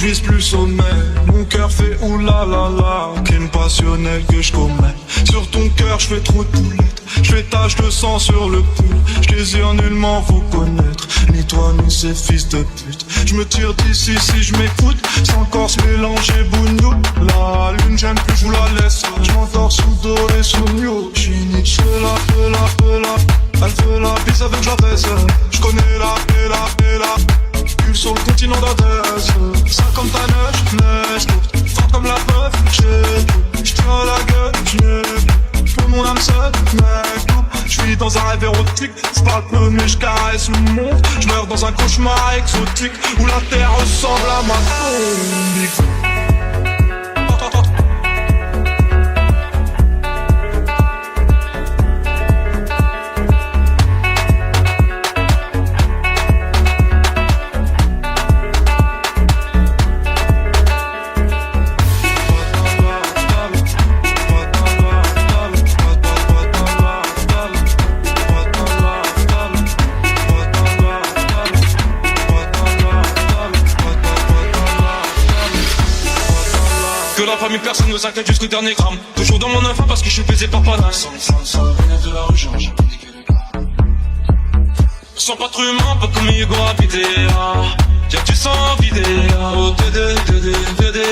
vise plus sommet. Mon cœur fait oulala, crime passionnel que je commets. Sur ton cœur je fais trop de poulettes, je fais tache de sang sur le pull. Je désire nullement vous connaître, ni toi ni ces fils de pute. Je me tire d'ici si je m'écoute, sans corse mélanger bougnou. La lune j'aime plus, je vous la laisse. Je m'endors sous dos et sous new. J'suis Nietzsche, elle veut la bise avec la baisse. J'connais la pule sur le continent d'Adès. Ça comme ta neige courte, forte comme la preuve. J'tire la gueule, j'peux mon âme seule, mec. J'vis dans un rêve érotique, j'parle peu mais j'caresse le monde. J'meurs dans un cauchemar exotique où la terre ressemble à ma tombe. Famille, personne ne s'inquiète jusqu'au dernier gramme. Toujours dans mon enfant parce que je suis baisé par Paname. Sans de la rue, j'ai pris que les gars. Sans pas trop humain, pas comme Hugo habité. Tiens, tu sens vidé. Au TD,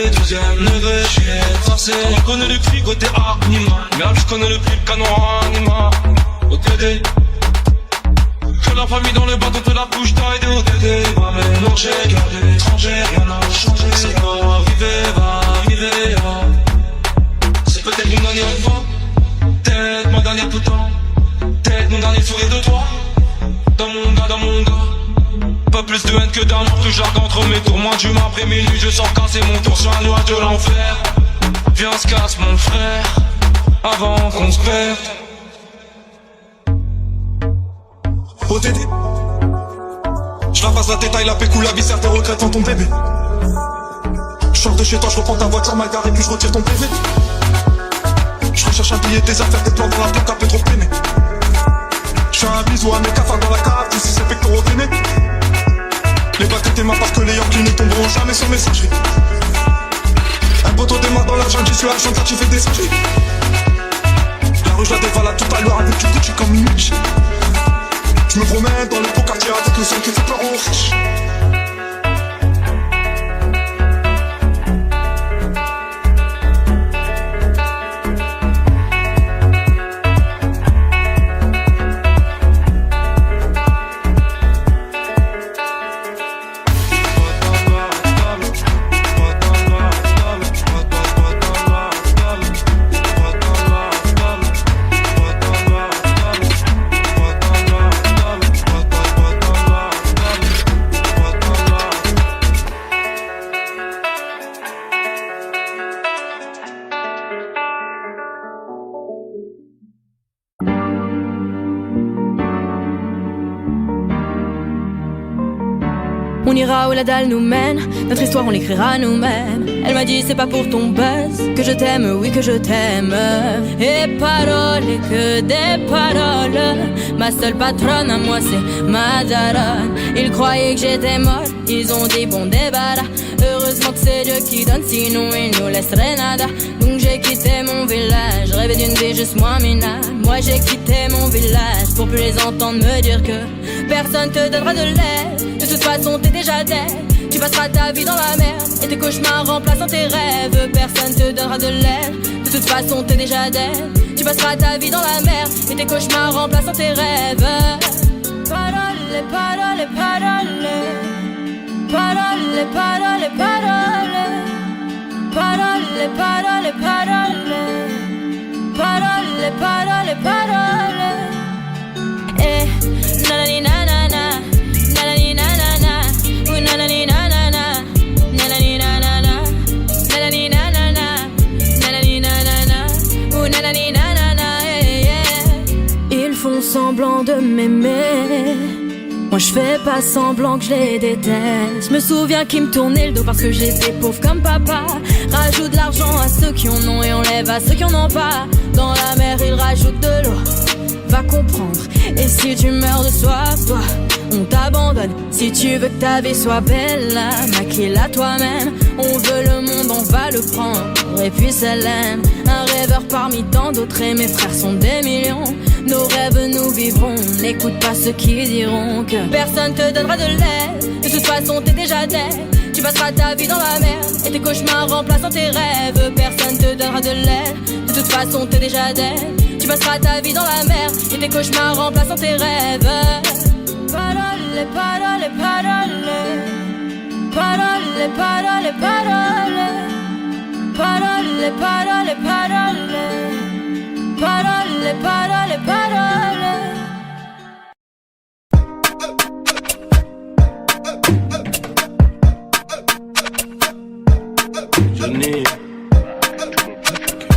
12ème degré, j'suis tracé. Je connais le cri côté animal. Merde, je connais le prix, le canon animal. Au TD. Que la famille dans le bateau te la couche taille au TD. Va mélanger, garder étranger, rien n'a changé. C'est pas arrivé, va arriver. C'est peut-être mon dernier enfant, peut-être mon dernier tout temps, peut-être mon dernier sourire de toi. Dans mon gars, pas plus de haine que d'amour, plus j'argue entre mes tours. Moins d'humain après minuit, je sors casser mon tour sur un nuage de l'enfer. Viens, on se casse mon frère, avant qu'on se perde. OTD, je la passe la détaille, la pécou, la viscère, tes regrets dans ton bébé. Je sors de chez toi, je reprends ta voiture mal garée, puis je retire ton PV. Je recherche un billet, des affaires, des plans dans la bloc, un peu trop peiné. Je fais un bisou à mes cafards dans la cave, d'ici c'est pectoraux vénés. Les bacs étaient mains parce que les Yankees ne tomberont jamais sur messagerie. Un poteau démarre dans la jungle, j'y suis à Chantal, tu fais des singeries. La rue je la dévalade tout à l'heure avec du Gucci comme une niche. Je me promène dans le beau quartier avec le son qui fait peur aux riches. On ira où la dalle nous mène, notre histoire on l'écrira nous-mêmes. Elle m'a dit c'est pas pour ton buzz que je t'aime, oui que je t'aime. Et paroles, et que des paroles. Ma seule patronne à moi c'est ma daronne. Ils croyaient que j'étais morte, ils ont dit bon débarras. Heureusement que c'est Dieu qui donne, sinon il nous laisserait nada. Donc j'ai quitté mon village, rêvé d'une vie juste moins minable. Moi j'ai quitté mon village pour plus les entendre me dire que personne te donnera de l'aide. De toute façon t'es déjà dead. Tu passeras ta vie dans la merde et tes cauchemars remplaçant tes rêves. Personne te donnera de l'aide. De toute façon t'es déjà dead. Tu passeras ta vie dans la merde et tes cauchemars remplaçant tes rêves. Parole, parole, parole. Parole, parole, parole. Parole, parole, parole. Parole, parole, parole. Eh, nanani nanana, nanani nanana, ou nanani nanana, nanani nanana, nanani nanana, nanani nanana, ou nanani nanana, yeah, yeah. Ils font semblant de m'aimer. Moi je fais pas semblant que je les déteste. Je me souviens qu'ils me tournaient le dos parce que j'étais pauvre comme papa. Rajoute de l'argent à ceux qui en ont et enlève à ceux qui en ont pas. Dans la mer ils rajoutent de l'eau, va comprendre. Et si tu meurs de soif, toi, on t'abandonne. Si tu veux que ta vie soit belle, maquille-la toi-même. On veut le monde, on va le prendre, et puis c'est l'aime. Un rêveur parmi tant d'autres, et mes frères sont des millions. Nos rêves nous vivrons, n'écoute pas ceux qui diront que personne te donnera de l'aide. De toute façon t'es déjà dead. Tu passeras ta vie dans la merde, et tes cauchemars remplaçant tes rêves. Personne te donnera de l'aide. De toute façon t'es déjà dead. Tu passeras ta vie dans la merde, et tes cauchemars remplaçant tes rêves. Parole, parole, parole. Parole, parole, parole. Parole, parole, parole. Parole, parole, parole. Johnny,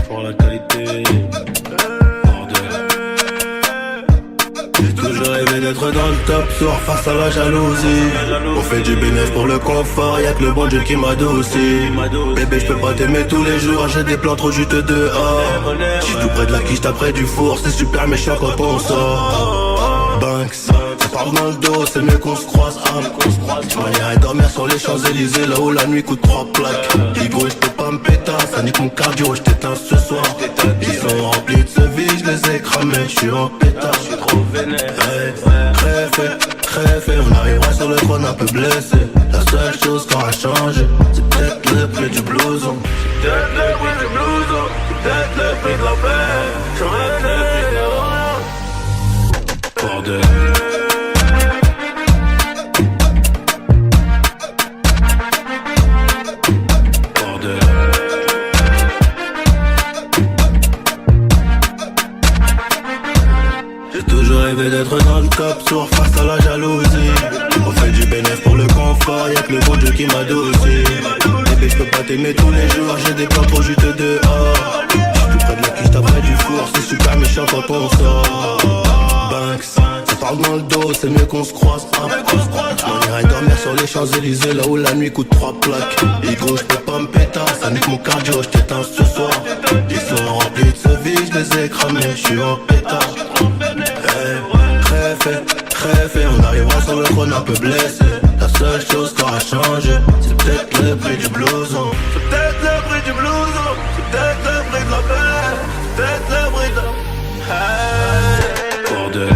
pour la qualité. J'ai toujours rêvé d'être dans le top, soir face à la jalousie. On fait du bénéfice pour le confort, y'a que le bon Dieu qui m'adoucit. Bébé, je peux pas t'aimer tous les jours, j'ai des plans trop juste dehors. J'suis tout près de la quiche, t'as près du four, c'est super méchant quand on sort. Banks, ça parle dans le dos, c'est mieux qu'on se croise. J'irais dormir sur les Champs-Élysées, là où la nuit coûte 3 plaques. Digo, j'peux pas me péter, ça nique mon cardio, j't'éteins ce soir. Ils sont remplis de ce vide, j'les ai cramés, j'suis en pétard, j'suis trop vénère. Crève, on arrivera sur le trône un peu blessé. La seule chose qui aura changé, c'est peut-être le prix du blouson. C'est peut-être le prix du blouson, c'est peut-être le prix de la paix. J'aurais le prix de la bordel. Rêver d'être dans le top, soir face à la jalousie. On fait du bénéfice pour le confort, y'a que le bon Dieu qui m'adoucit. Bébé, j'peux pas t'aimer tous les jours, j'ai des plans trop juste dehors. J'suis tout près de la quiche, t'as près du four, c'est super méchant quand on sort. Banks, ça parle dans le dos, c'est mieux qu'on se croise. On irait dormir sur les Champs-Élysées, là où la nuit coûte 3 plaques. Higo, j'peux pas me péter, ça nique mon cardio, j't'éteins ce soir. Ils sont remplis de ce vide, j'les ai cramés, j'suis en pétard. Crève, on arrivera sur le trône un peu blessé. La seule chose qui aura changé, c'est peut-être le prix du blouson. C'est peut-être le prix du blouson, c'est peut-être le prix de la paix, c'est peut-être le prix de la bordel.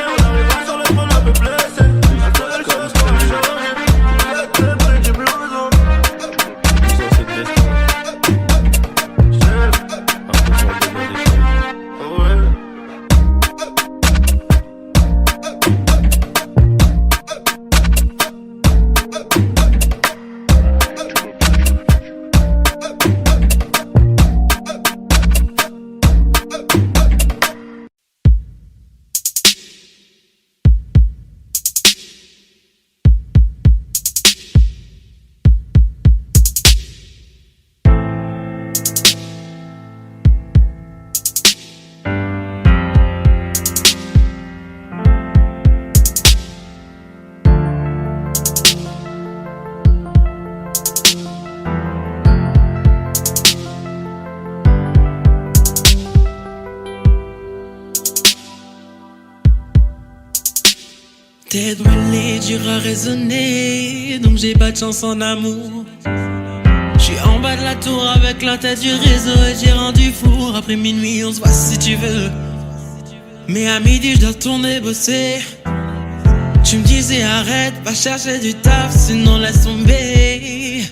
On arrivera sur le trône un peu blessé. La seule chose qui aura changé, c'est peut-être le prix du blouson. Ça c'est de l'espoir. Tête brûlée, dur à raisonner, donc j'ai pas de chance en amour. J'suis en bas de la tour avec la tête du réseau et j'ai rendu four. Après minuit on se voit si tu veux, mais à midi je dois retourner bosser. Tu me disais arrête, va chercher du taf, sinon laisse tomber.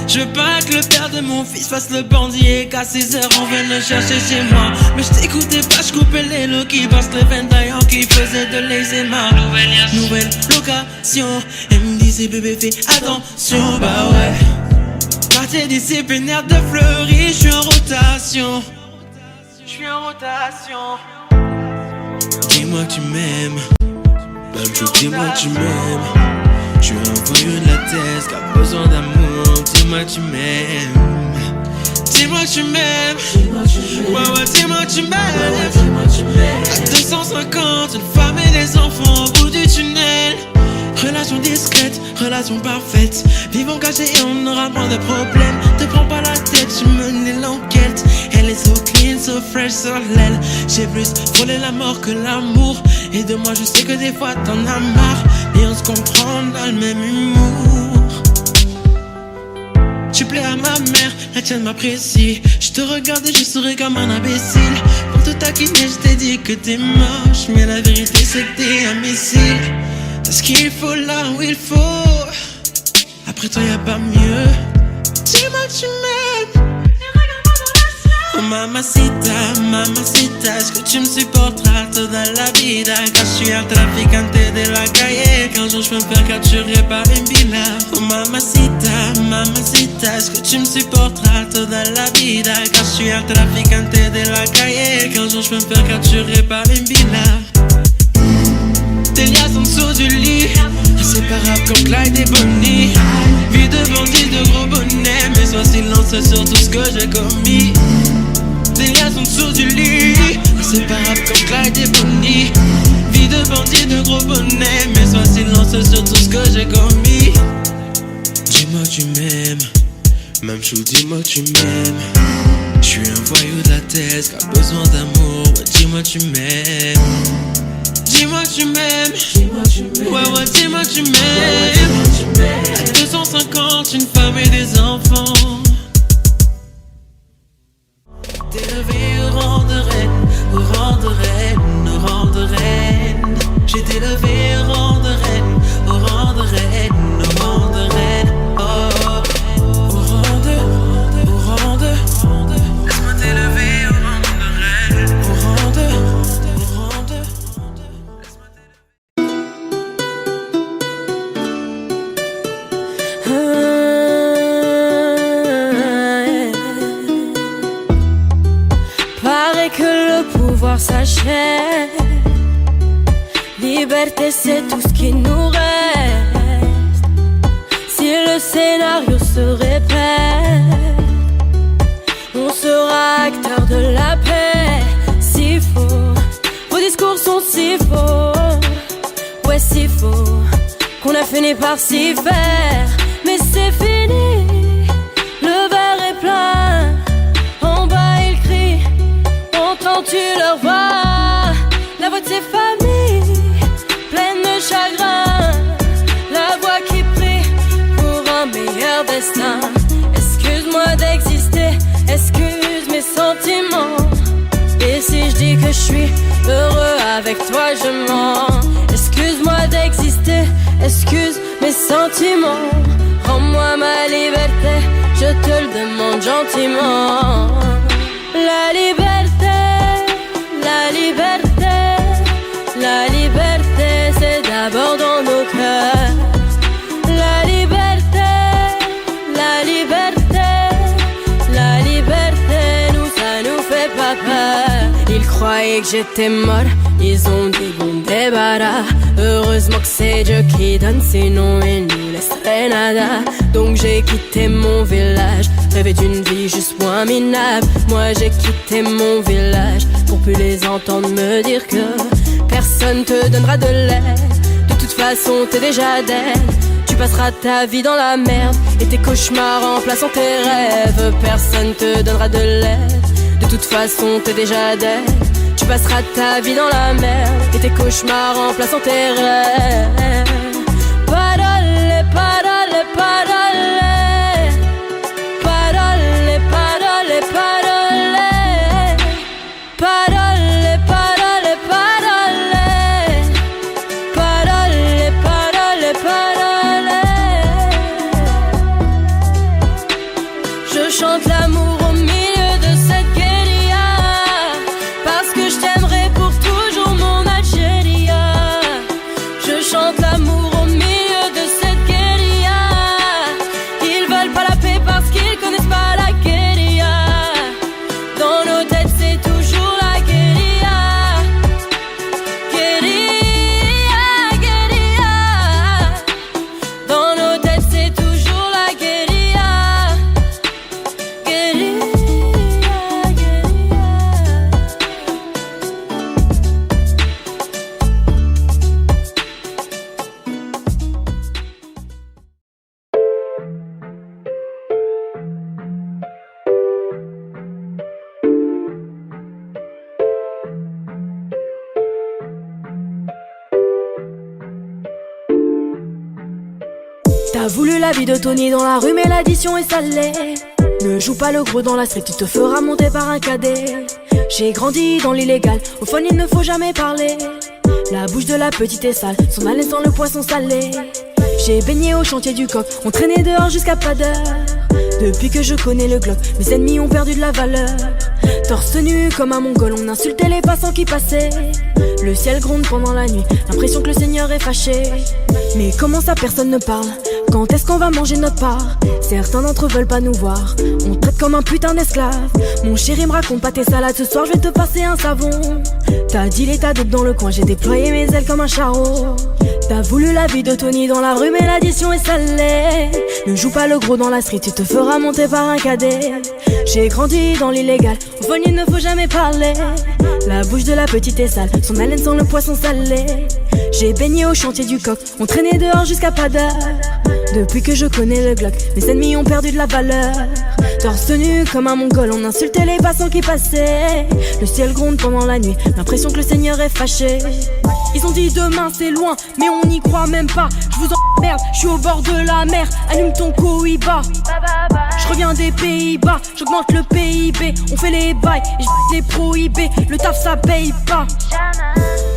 Je veux pas que le père de mon fils fasse le bandit et qu'à 6 heures on vienne le chercher chez moi. Mais je t'écoutais pas, je coupais les lots qui passent les ventaillants qui faisaient de l'eczéma. Nouvelle location, elle me disait bébé fais attention, bah ouais. Quartier disciplinaire de Fleury, j'suis en rotation. J'suis en rotation. Dis-moi que tu m'aimes, baby, dis-moi que tu m'aimes. Je suis un voyou de la tête qui a besoin d'amour. Dis-moi que tu m'aimes. Dis-moi que tu m'aimes. Ouais, dis-moi que tu m'aimes. À 250, une femme et des enfants au bout du tunnel. Relation discrète, relation parfaite. Vivons cachés et on aura moins de problèmes. Te prends pas la tête, je menais l'enquête. Elle est so clean, so fresh sur l'aile. J'ai plus frôlé la mort que l'amour. Et de moi je sais que des fois t'en as marre. Et on se comprend dans le même humour. Tu plais à ma mère, la tienne m'apprécie. Je te regarde et je souris comme un imbécile. Pour te taquiner je t'ai dit que t'es moche. Mais la vérité c'est que t'es un missile. T'as ce qu'il faut là où il faut. Après toi y'a pas mieux. Dis-moi que tu m'aimes. Oh mamacita, mamacita, est-ce que tu me supporteras toda la vida? Car je suis un traficante de la calle. Qu'un jour je peux me faire capturer par une villa. Oh mamacita, mamacita, est-ce que tu me supporteras toda la vida? Car je suis un traficante de la calle. Qu'un jour je peux me faire capturer par une villa. Tes liasses en dessous du lit, inséparables comme Clyde et Bonnie. Vie de bandit, de gros bonnet, mais sois silencieux sur tout ce que j'ai commis. Des liasses en dessous du lit, inséparables comme Clyde et Bonnie. Vie de bandit, de gros bonnet, mais sois silencieux sur tout ce que j'ai commis. Dis-moi tu m'aimes, même chou, dis-moi tu m'aimes. J'suis un voyou de la tête qui a besoin d'amour, ouais, dis-moi tu m'aimes. Dis-moi tu m'aimes, ouais ouais dis-moi tu m'aimes. À 250, une femme et des enfants. T'es levé au rang de reine, au rang de reine, au rang de reine. J'ai été levé au rang de reine, au rang de reine, au rang de reine. Oh, au rang de, au rang de. Laisse-moi t'élever au rang de reine, au rang de, au rang de. Paraît que le pouvoir s'achète. Liberté c'est tout ce qui nous reste. Si le scénario se répète, on sera acteur de la paix. Si faux, vos discours sont si faux. Ouais si faux, qu'on a fini par s'y faire. Mais c'est fini, le verre est plein. En bas ils crient, entends-tu leur voix? La voix de ces familles, pleine de chagrin. La voix qui prie pour un meilleur destin. Excuse-moi d'exister, excuse mes sentiments. Et si je dis que je suis heureux avec toi, je mens. Excuse-moi d'exister, excuse mes sentiments. Rends-moi ma liberté, je te le demande gentiment. La liberté, la liberté, la liberté, c'est d'abord dans nos cœurs. La liberté, la liberté, la liberté, nous ça nous fait pas peur. Ils croyaient que j'étais mort, ils ont dit bon débarras. Heureusement que c'est Dieu qui donne, sinon il nous laisserait nada. Donc j'ai quitté mon village, rêvé d'une vie juste moins minable. Moi j'ai quitté mon village pour plus les entendre me dire que personne te donnera de l'aide. De toute façon t'es déjà dead. Tu passeras ta vie dans la merde et tes cauchemars remplaçant tes rêves. Personne te donnera de l'aide. De toute façon t'es déjà dead. Tu passeras ta vie dans la merde et tes cauchemars remplaçant tes rêves. Parole, parole, parole. Parole, parole, parole. Parole, parole, parole. Parole, parole, parole. Je chante l'amour au milieu de cette guérilla, parce que je t'aimerai pour toujours mon Algérie. Je chante l'amour T'as voulu la vie de Tony dans la rue mais l'addition est salée. Ne joue pas le gros dans la street, tu te feras monter par un cadet. J'ai grandi dans l'illégal, au fond il ne faut jamais parler. La bouche de la petite est sale, son haleine sent le poisson salé. J'ai baigné au chantier du coq, on traînait dehors jusqu'à pas d'heure. Depuis que je connais le Glock, mes ennemis ont perdu de la valeur. Torse nu comme un mongol, on insultait les passants qui passaient. Le ciel gronde pendant la nuit, l'impression que le Seigneur est fâché. Mais comment ça personne ne parle? Quand est-ce qu'on va manger notre part? Certains d'entre eux veulent pas nous voir, on traite comme un putain d'esclave. Mon chéri me raconte pas tes salades, ce soir je vais te passer un savon. T'as dit l'état dope dans le coin, j'ai déployé mes ailes comme un charreau. T'as voulu la vie de Tony dans la rue mais l'addition est salée. Ne joue pas le gros dans la street, tu te feras monter par un cadet. J'ai grandi dans l'illégal, au fond il ne faut jamais parler. La bouche de la petite est sale, son haleine sent le poisson salé. J'ai baigné au chantier du coq, on traînait dehors jusqu'à pas d'heure. Depuis que je connais le Glock, mes ennemis ont perdu de la valeur. Torse nu comme un mongol, on insultait les passants qui passaient. Le ciel gronde pendant la nuit, l'impression que le Seigneur est fâché. Ils ont dit demain c'est loin, mais on n'y croit même pas. Je vous emmerde, je suis au bord de la mer. Allume ton Cohiba. Je reviens des Pays-Bas, j'augmente le PIB. On fait les bails et je les prohibés. Le taf ça paye pas.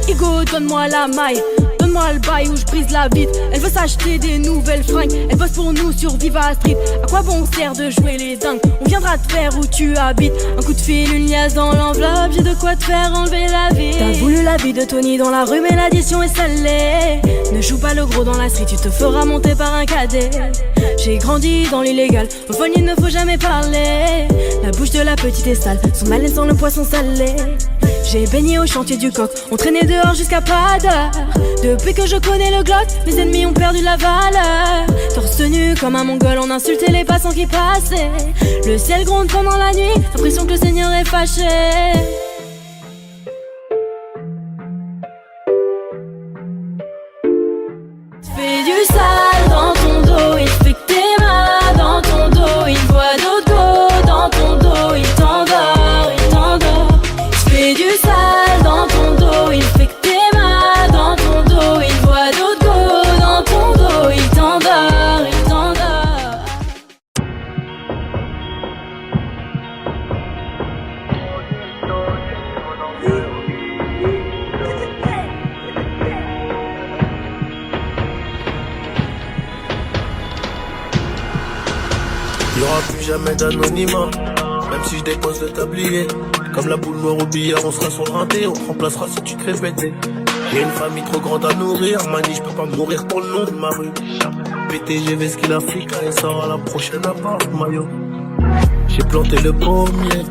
Hugo, donne-moi la maille, donne-moi le bail où je brise la vitre. Elle veut s'acheter des nouvelles fringues, elle bosse pour nous sur Viva Street. À quoi bon sert de jouer les dingues? On viendra te faire où tu habites. Un coup de fil, une liasse dans l'enveloppe, j'ai de quoi te faire enlever la vie. T'as voulu la vie de Tony dans la rue mais l'addition est salée. Ne joue pas le gros dans la street, tu te feras monter par un cadet. J'ai grandi dans l'illégal, au fond il ne faut jamais parler. La bouche de la petite est sale, son haleine sent le poisson salé. J'ai baigné au chantier du coq, on traînait dehors jusqu'à pas d'heure. Depuis que je connais le Glock, mes ennemis ont perdu la valeur. Torse nu comme un mongol, on insultait les passants qui passaient. Le ciel gronde pendant la nuit, l'impression que le Seigneur est fâché. Fais du sale dans ton dos, il fait que t'es mal dans ton dos. Il voit d'autres go dans ton dos, il t'endort, il t'endort. Fais du sale dans ton dos, il fait que t'es mal dans ton dos. Il voit d'autres go dans ton dos, il t'endort, il t'endort. Y'aura plus jamais d'anonymat, même si je dépose le tablier. Comme la boule noire au billard, on sera sur le rinté, on te remplacera si tu te fais péter. Y'a une famille trop grande à nourrir, mani, je peux pas mourir pour le nom de ma rue. PTG Vesquille Africa, et sort à la prochaine à part maillot. J'ai planté le pommier,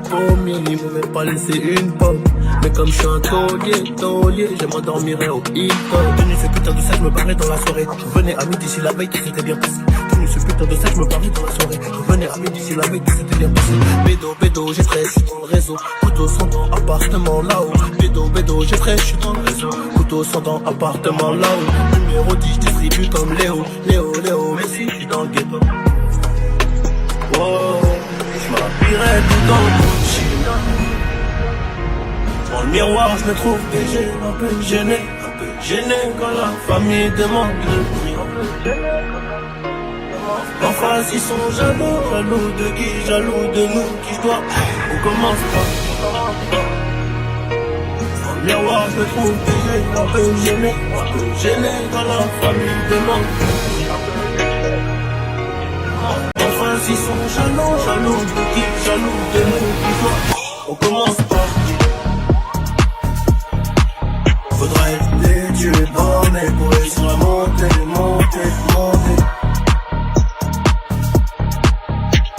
ils m'ont même pas laissé une pomme. Mais comme je suis un taulier, je m'endormirai au hip-hop. Tenu ce putain de sac, je me barrais dans la soirée. Je venais à midi si la veille, tout s'était bien passé. Tenu ce putain de sac, je me barrais dans la soirée. Je venais à midi si la veille, tout s'était bien passé. Bédo, j'ai fraîche, je suis dans le réseau. Couteau sans dents, appartement là-haut. Bédo, j'ai fraîche, je suis dans le réseau. Couteau sans dents, appartement là-haut. Numéro 10, je distribue comme Léo, mais si, je suis dans le ghetto. Wow. Je m'habillerai tout dans le Gucci. Dans le miroir je me trouve BG, un peu gêné quand la famille demande le prix. En face ils sont jaloux de qui, jaloux de nous, qui je dois. On commence pas. Dans le miroir je me trouve BG, un peu gêné quand la famille demande le prix. Ils sont jaloux de qui, jaloux de nous, qui doit. On commence pas. Faudra être têtu et borné pour réussir à monter.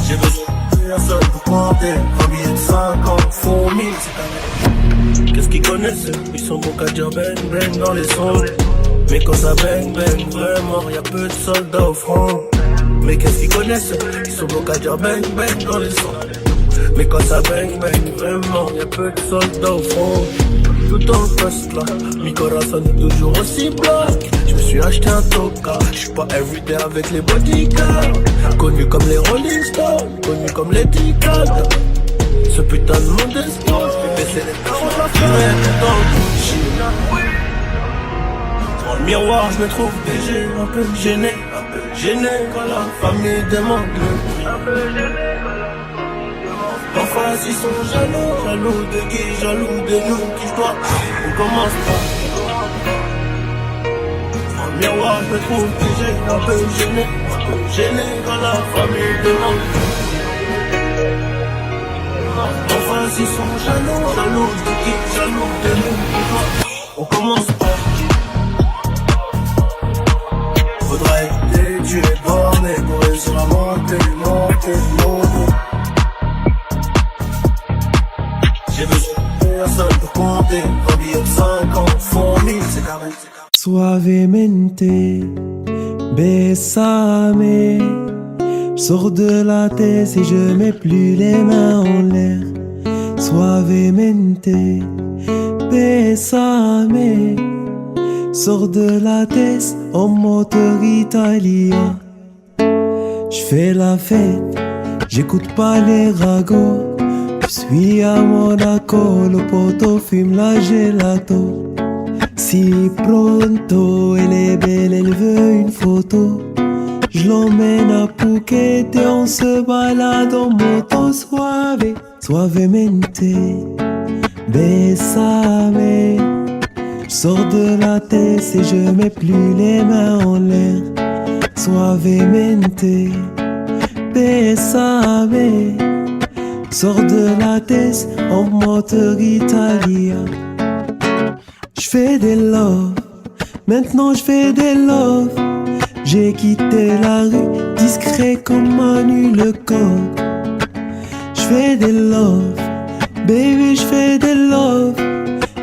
J'ai besoin de personne pour compter. Un billet de 50 font 1000, c'est un. Qu'est-ce qu'ils connaissent? Ils sont bons qu'à dire bang dans les sons. Mais quand ça bang vraiment, y'a peu de soldats au front. Mais qu'est-ce qu'ils connaissent? Ils sont bons qu'à dire bang dans les sons. Mais quand ça bang vraiment, y'a peu de soldats au front. Tout en poste là, mi corazon est toujours aussi black. Je me suis acheté un toka, j'suis pas everyday avec les bodyguards. Connu comme les Rolling Stones, connu comme les Ticals. Ce putain de monde explose, j'vais baisser les tarots, je la ferai dans le Gucci. Dans le miroir je me trouve BG, un peu peu gêné quand la famille demande le prix. Parfois ils sont jaloux, jaloux de qui, jaloux de nous, qui je dois. On commence pas. En miroir je me trouve piégé, un peu gêné quand la famille demande le prix. Parfois ils sont jaloux, jaloux de qui, jaloux de nous, qui je dois. On commence pas. Faudrait les tuer bornés pour réussir à monter. J'ai besoin de personne pour compter. Un billet de 50 font 1000, c'est carré. Suavemente, besame. J'sors de la tête et je mets plus les mains en l'air. Suavemente, besame. Sors de la tête en moteur Italia. J'fais la fête, j'écoute pas les ragots. J'suis à Monaco, le poteau fume la gelato. Si pronto, elle est belle, elle veut une photo. J'l'emmène à Phuket et on se balade en moto. Suavemente, besame. J'sors de la tête et je mets plus les mains en l'air. Suavemente, besame. Sors de la tête en moteur Italia. J'fais des love, maintenant j'fais des love. J'ai quitté la rue, discret comme Manu Lecoq. J'fais des love, baby j'fais des love.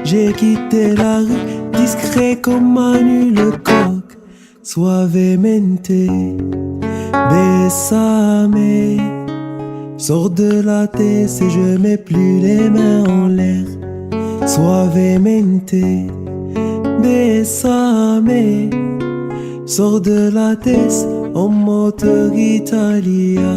J'ai quitté la rue, discret comme Manu Lecoq. Suavemente, besame. Sors de la tête et je mets plus les mains en l'air. Suavemente, besame. Sors de la tête en moteur Italia.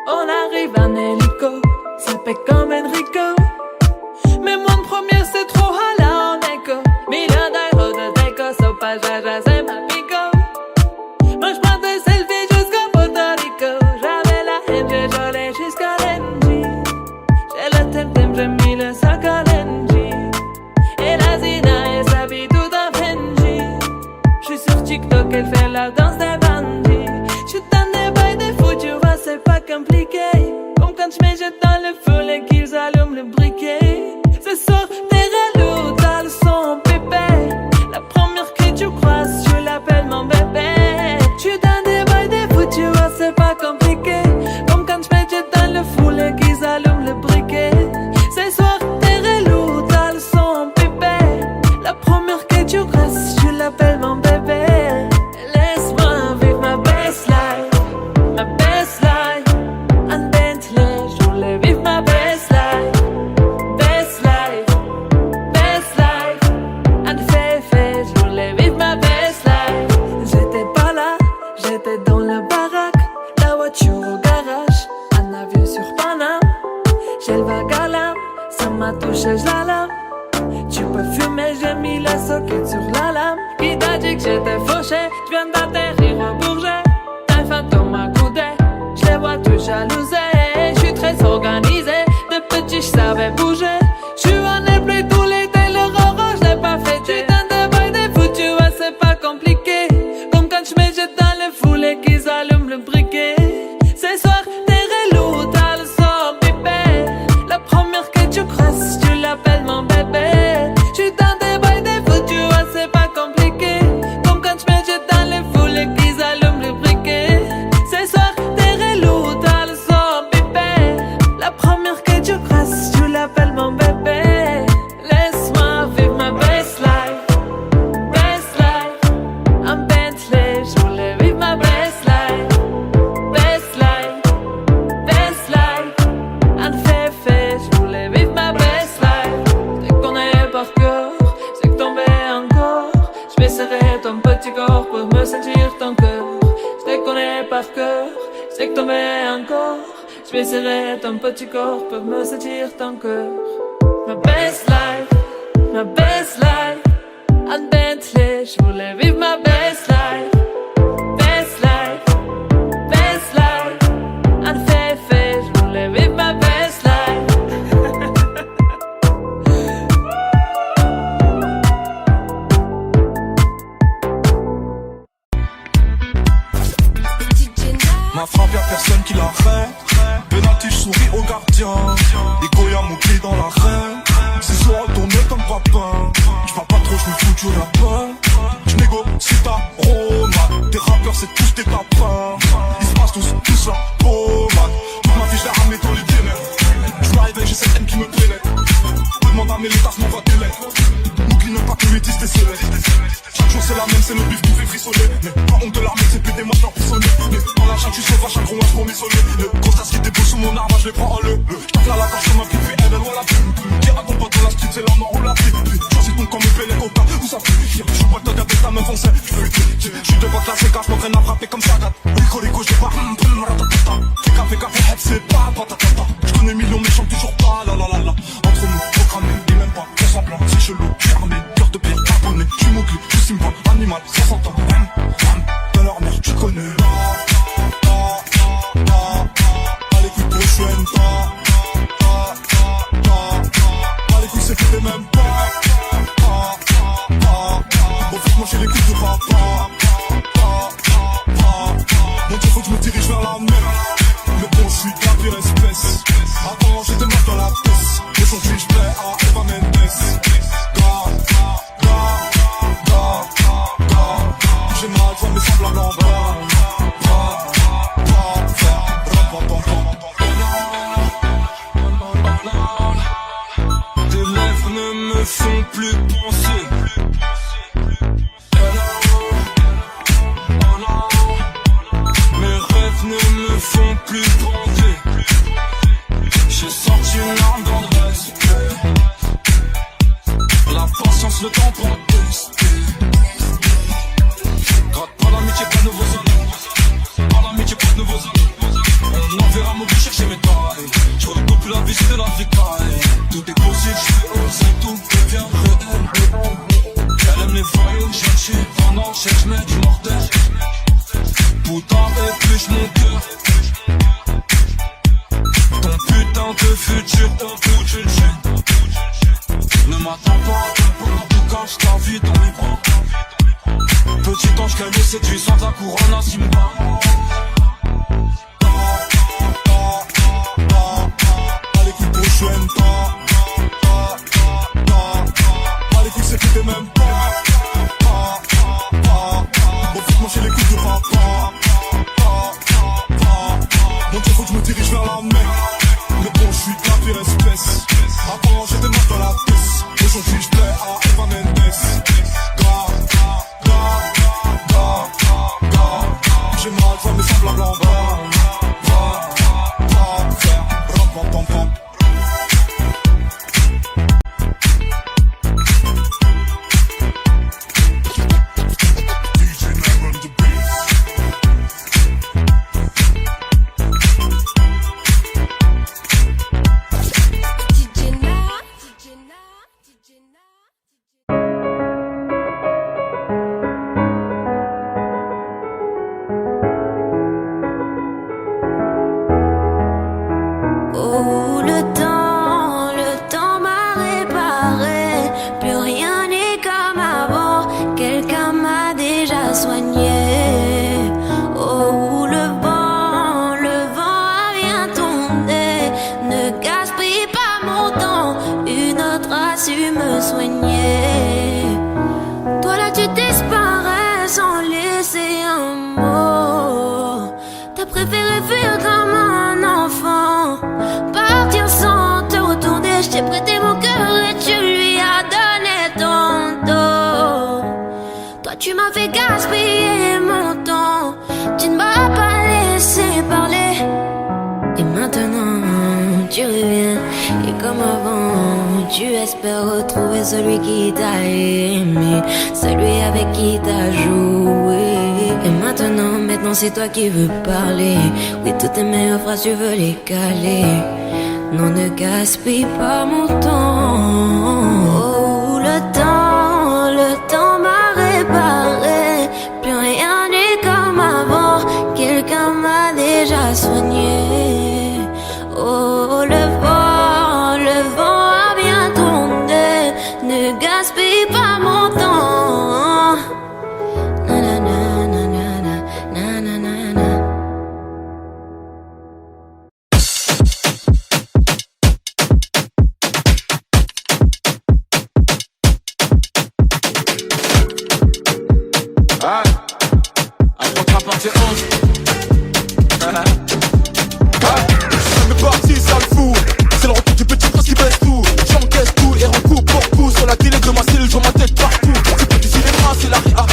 On arrive en hélico, ça fait comme Enrico. Mais mon premier c'est trop hala en écho. Million d'euros de déco, so pas jaja, c'est ma pico. Moi j'prends des selfies jusqu'à Puerto Rico. J'avais la haine, j'ai jolé jusqu'à l'Engie. J'ai le temtem, j'ai mis le sac à l'Engie. Et la Zina, elle s'habille tout en Fendi. J'suis sur TikTok, elle fait la danse des bandits. J'suis dans des bails des fous, tu vois, c'est pas compliqué. Comme quand j'me jette dans le feu et qu'ils allument le briquet. Ce soir, t'es relou, t'as le son pépé. La première que tu croises, je l'appelle mon bébé. J'suis dans des bails des fous, tu vois, c'est pas compliqué. Comme quand j'me jette dans le fou et qu'ils allument le briquet. Ce soir, t'es relou, t'as le son pépé. La première que tu croises, je l'appelle mon bébé. Laisse-moi vivre ma best life. Ma best life, un Bentley, je voulais vivre ma best life. Best life, un féfé, je voulais vivre ma best life. J'étais pas là, j'étais dans le baraque. La voiture au garage, un avion sur Paname. J'ai le vague à l'âme, ça m'a touché, je la lame. Tu peux fumer, j'ai mis la socket sur la lame. Qui t'a dit que j'étais fauché, je viens d'atterrir au Bourget. Un fantôme à coudé, je les vois tous jalousés. Je suis très organisé, de petit je savais bouger. Je suis en airplay tout l'été, le roro je l'ai pas fêté. Dans des bails des fous, tu vois c'est pas compliqué. Comme quand je me jette dans le foule et qu'ils allument le briquet. Ce soir t'es relou, t'as le sort pipé. La première que tu crosses, tu l'appelles mon bébé. Je suis dans des bails des fous, tu vois c'est pas compliqué. Comme quand je me jette dans le foule et qu'ils allument le briquet. Ce soir t'es relou, t'as le sort pipé. La première que tu crosses, tu l'appelles mon bébé. suis serré, ton petit corps peut me saisir ton cœur. Ma best life, en Bentley, je voulais vivre ma best life. Best life, en fait, je voulais vivre ma best life. Ma frappe y'a personne qui l'arrête. Penalty j'souris au gardien. Ego y'a mon pied dans l'arène. C'est soit retourné comme papin. J'parle pas trop, j'me fous du rappeur. J'négocie ta Roma. Tes rappeurs c'est tous des tapins. Ils se passent tous la pommade. Toute ma vie j'l'ai ramené dans les ténèbres. J'me réveille, j'ai cette haine qui me pénètre. Demande à mes létas, m'envoie des lettres. N'oublie même pas que le métis t'es céleste. Chaque jour c'est la même, c'est le bif qui fait frissonner. Mais pas honte de l'armée, c'est plus des moches l'emprisonné. Mais dans la chatte, tu sauvage, chaque gros match pour m'isoler. Le constat qui débouche sous mon arbre, je les prends en le. J'tape là la gorge comme un pipi, elle voilà plus. Dire à ton pote dans la street, c'est la mort ou la vie. Choisis ton camp, me paie les coca, où ça fait. J'suis pas le temps avec ta meuf, on sait. J'suis devant la CK, j'm'entraîne à frapper comme ça. Rico, j'ai pas. Fais gaffe, c'est pas patatata. J'connais millions méchants, toujours pas la. Entre nous, programmé, et même pas, fais semblant, c'est chelou, j'ai armé, cœur de pierre, carbonné, j'suis mowgli, j'suis Simba, animal, 60 ans, de leur mère, tu connais. Allez, écoute, pour je n'aime pas. Allez, écoute, c'est que t'es même pas. Bon, faut que moi j'ai les coups de papa. Mon Dieu, faut que je me dirige vers la mer. Mais bon, je suis de la pire espèce. Avant, j'étais mort dans la pièce. Aujourd'hui, je plais à Eva Mendes. J'ai mal, toi, mes semblables en bas. Tes lèvres ne me font plus penser. Mes rêves ne me font plus bander. J'ai sorti une arme dans le respect. La patience, le temps pour tester. Gratte pas l'amitié, pas de nouveaux amis. Pas l'amitié, pas de nouveaux amis. On enverra mon but chercher mes tailles. Je redécouvre plus la visite de la vie carrée. Tout est possible, je fais oser, tout devient réel. Elle aime les voyous, je suis pendant chaque je mets du mortel. Putain, épluche mon cœur. Ton putain de futur, au bout d'une chaîne. Ne m'attends pas, en tout cas, je t'invite dans mes bras. Petit ange calme, séduisant, ta couronne à Simba. Allez, écoute, pour je n'aime pas. Allez, écoute, c'est que t'es même pas. Bon, faut que moi j'ai les coups de papa. Mon Dieu, faut que je me dirige vers la mer. Mais bon, je suis de la pire espèce. Avant, j'étais mort dans la pièce. Aujourd'hui, je plais à Eva Mendes. J'ai mal, toi, mes semblables en bas. Tu m'as fait gaspiller mon temps. Tu ne m'as pas laissé parler. Et maintenant tu reviens. Et comme avant, tu espères retrouver celui qui t'a aimé, celui avec qui t'as joué. Et maintenant c'est toi qui veux parler. Oui, toutes tes meilleures phrases tu veux les caler. Non, ne gaspille pas mon temps. Oh, le temps m'a réparé. Plus rien n'est comme avant. Quelqu'un m'a déjà soigné. Oh, le vent a bien tourné. Ne gaspille pas mon temps. Na na na na na na na na na. Ah, après partie 11. On est parti, ça le fou. C'est le retour du petit prince qui baisse tout. J'encaisse tout et recoupe pour coup. Sur la télé de ma cellule, je vois ma tête partout. C'est pas du cinéma, c'est la réa.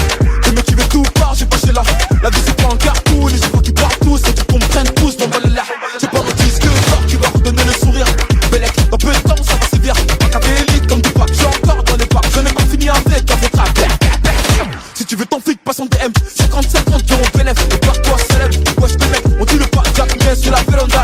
Je me tuer tout part, j'ai pas chez là. La vie c'est pas un cartoon, les gens qui partent tous. Et tu comprennent tous, mon balai là. C'est pas mon disque d'or qui va redonner le sourire. Bellec, dans peu de temps, ça va sévir. Pas qu'à élite comme du pack, j'ai encore dans les parcs. Je n'ai pas fini avec un contrat. Si tu veux ton flic, passe en DM. 50-50 euros bénéf. Et par toi célèbre, wesh les mecs, on dit le pas, Jack, bien sur la véranda.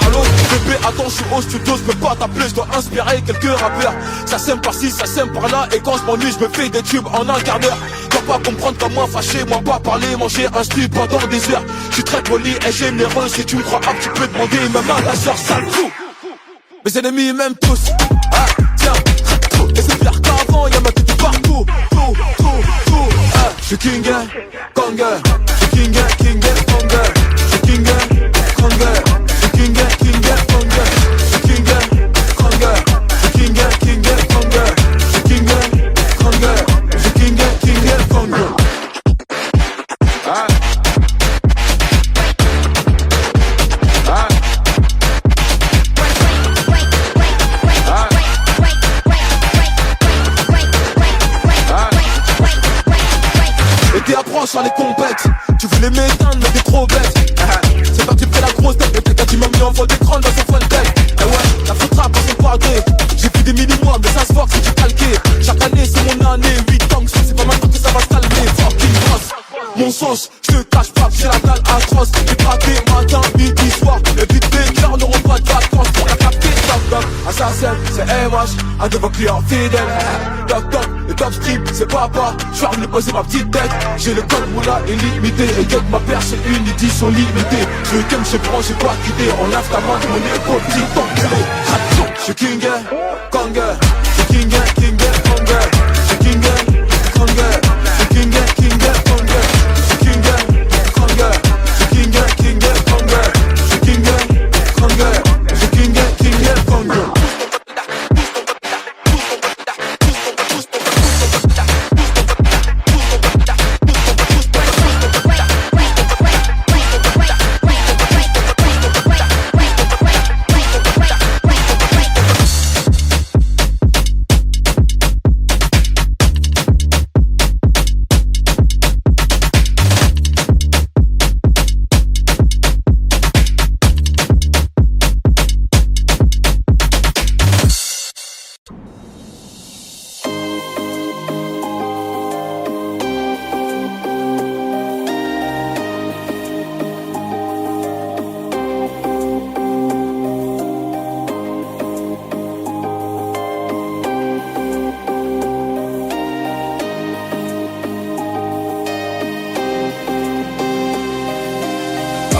Allô, bébé, attends, je suis au studio, je peux pas t'appeler, je dois inspirer quelques rappeurs. Ça sème par-ci, ça sème par-là, et quand je m'ennuie, je me fais des tubes en un quart d'heure. Dois pas comprendre comme moi, fâché, moi pas parler, manger un slip pendant des heures. Je suis très poli et généreux, si tu me crois tu peux demander même à la soeur, sale fou. Mes ennemis m'aiment tous, ah tiens, et c'est pire qu'avant, y'a ma tête partout, tout, ah, je suis King, Kong, je suis King, Kong, je suis King, Kong, je suis King, Kong, je suis King, Kong, je suis King, Kong, je suis King, Kong, je suis King, Kong. Ah. Ah. Et t'es approche sur les compètes. Tu voulais m'éteindre mais t'es trop bête. C'est parti près la grosse tête. Le gars tu m'as mis en fond d'écran dans son fun tech. Eh ouais, la faute rap à son padré. J'ai vu des mini-mois mais ça se voit que c'est du calqué. Chaque année c'est mon année, 8 ans que c'est pas maintenant que ça va se calmer. Fucking boss, mon sauce, je te cache pas que j'ai la dalle atroce. J'ai braqué matin, midi, soir. Les petites bécleurs n'auront pas de vacances pour la capter. Toc toc, assassin, c'est MH, un de vos clients fidèles. Toc toc, le top strip, c'est papa. Je suis revenu poser ma petite tête. J'ai le code moula illimité. Et que ma paire c'est une édition limitée. Je t'aime, je prends, j'ai pas quitté. On lave ta main de mon épaule, petit enculé. Je suis King, Kong, je suis King, Kong, je suis King, Kong, je suis King, Kong, je suis King, Kong, je suis King, Kong, je suis King, Kong, je suis King, Kong.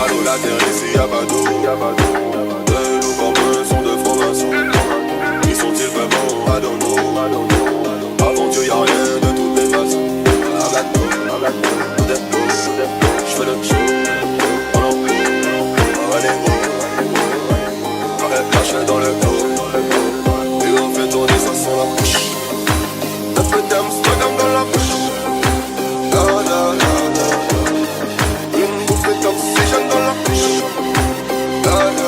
Allô, la terre ici y'a pas d'eau. De nos corps sont de francs-maçons. Qui sont-ils vraiment à Dono? Avant Dieu y'a rien de toutes les façons. J'fais le show. Lâche dans le dos. Et on fait tourner ça sans la bouche. Neuf dames, spagam dans la bouche. La la la la. Une bouffée d'oxygène dans la bouche. La la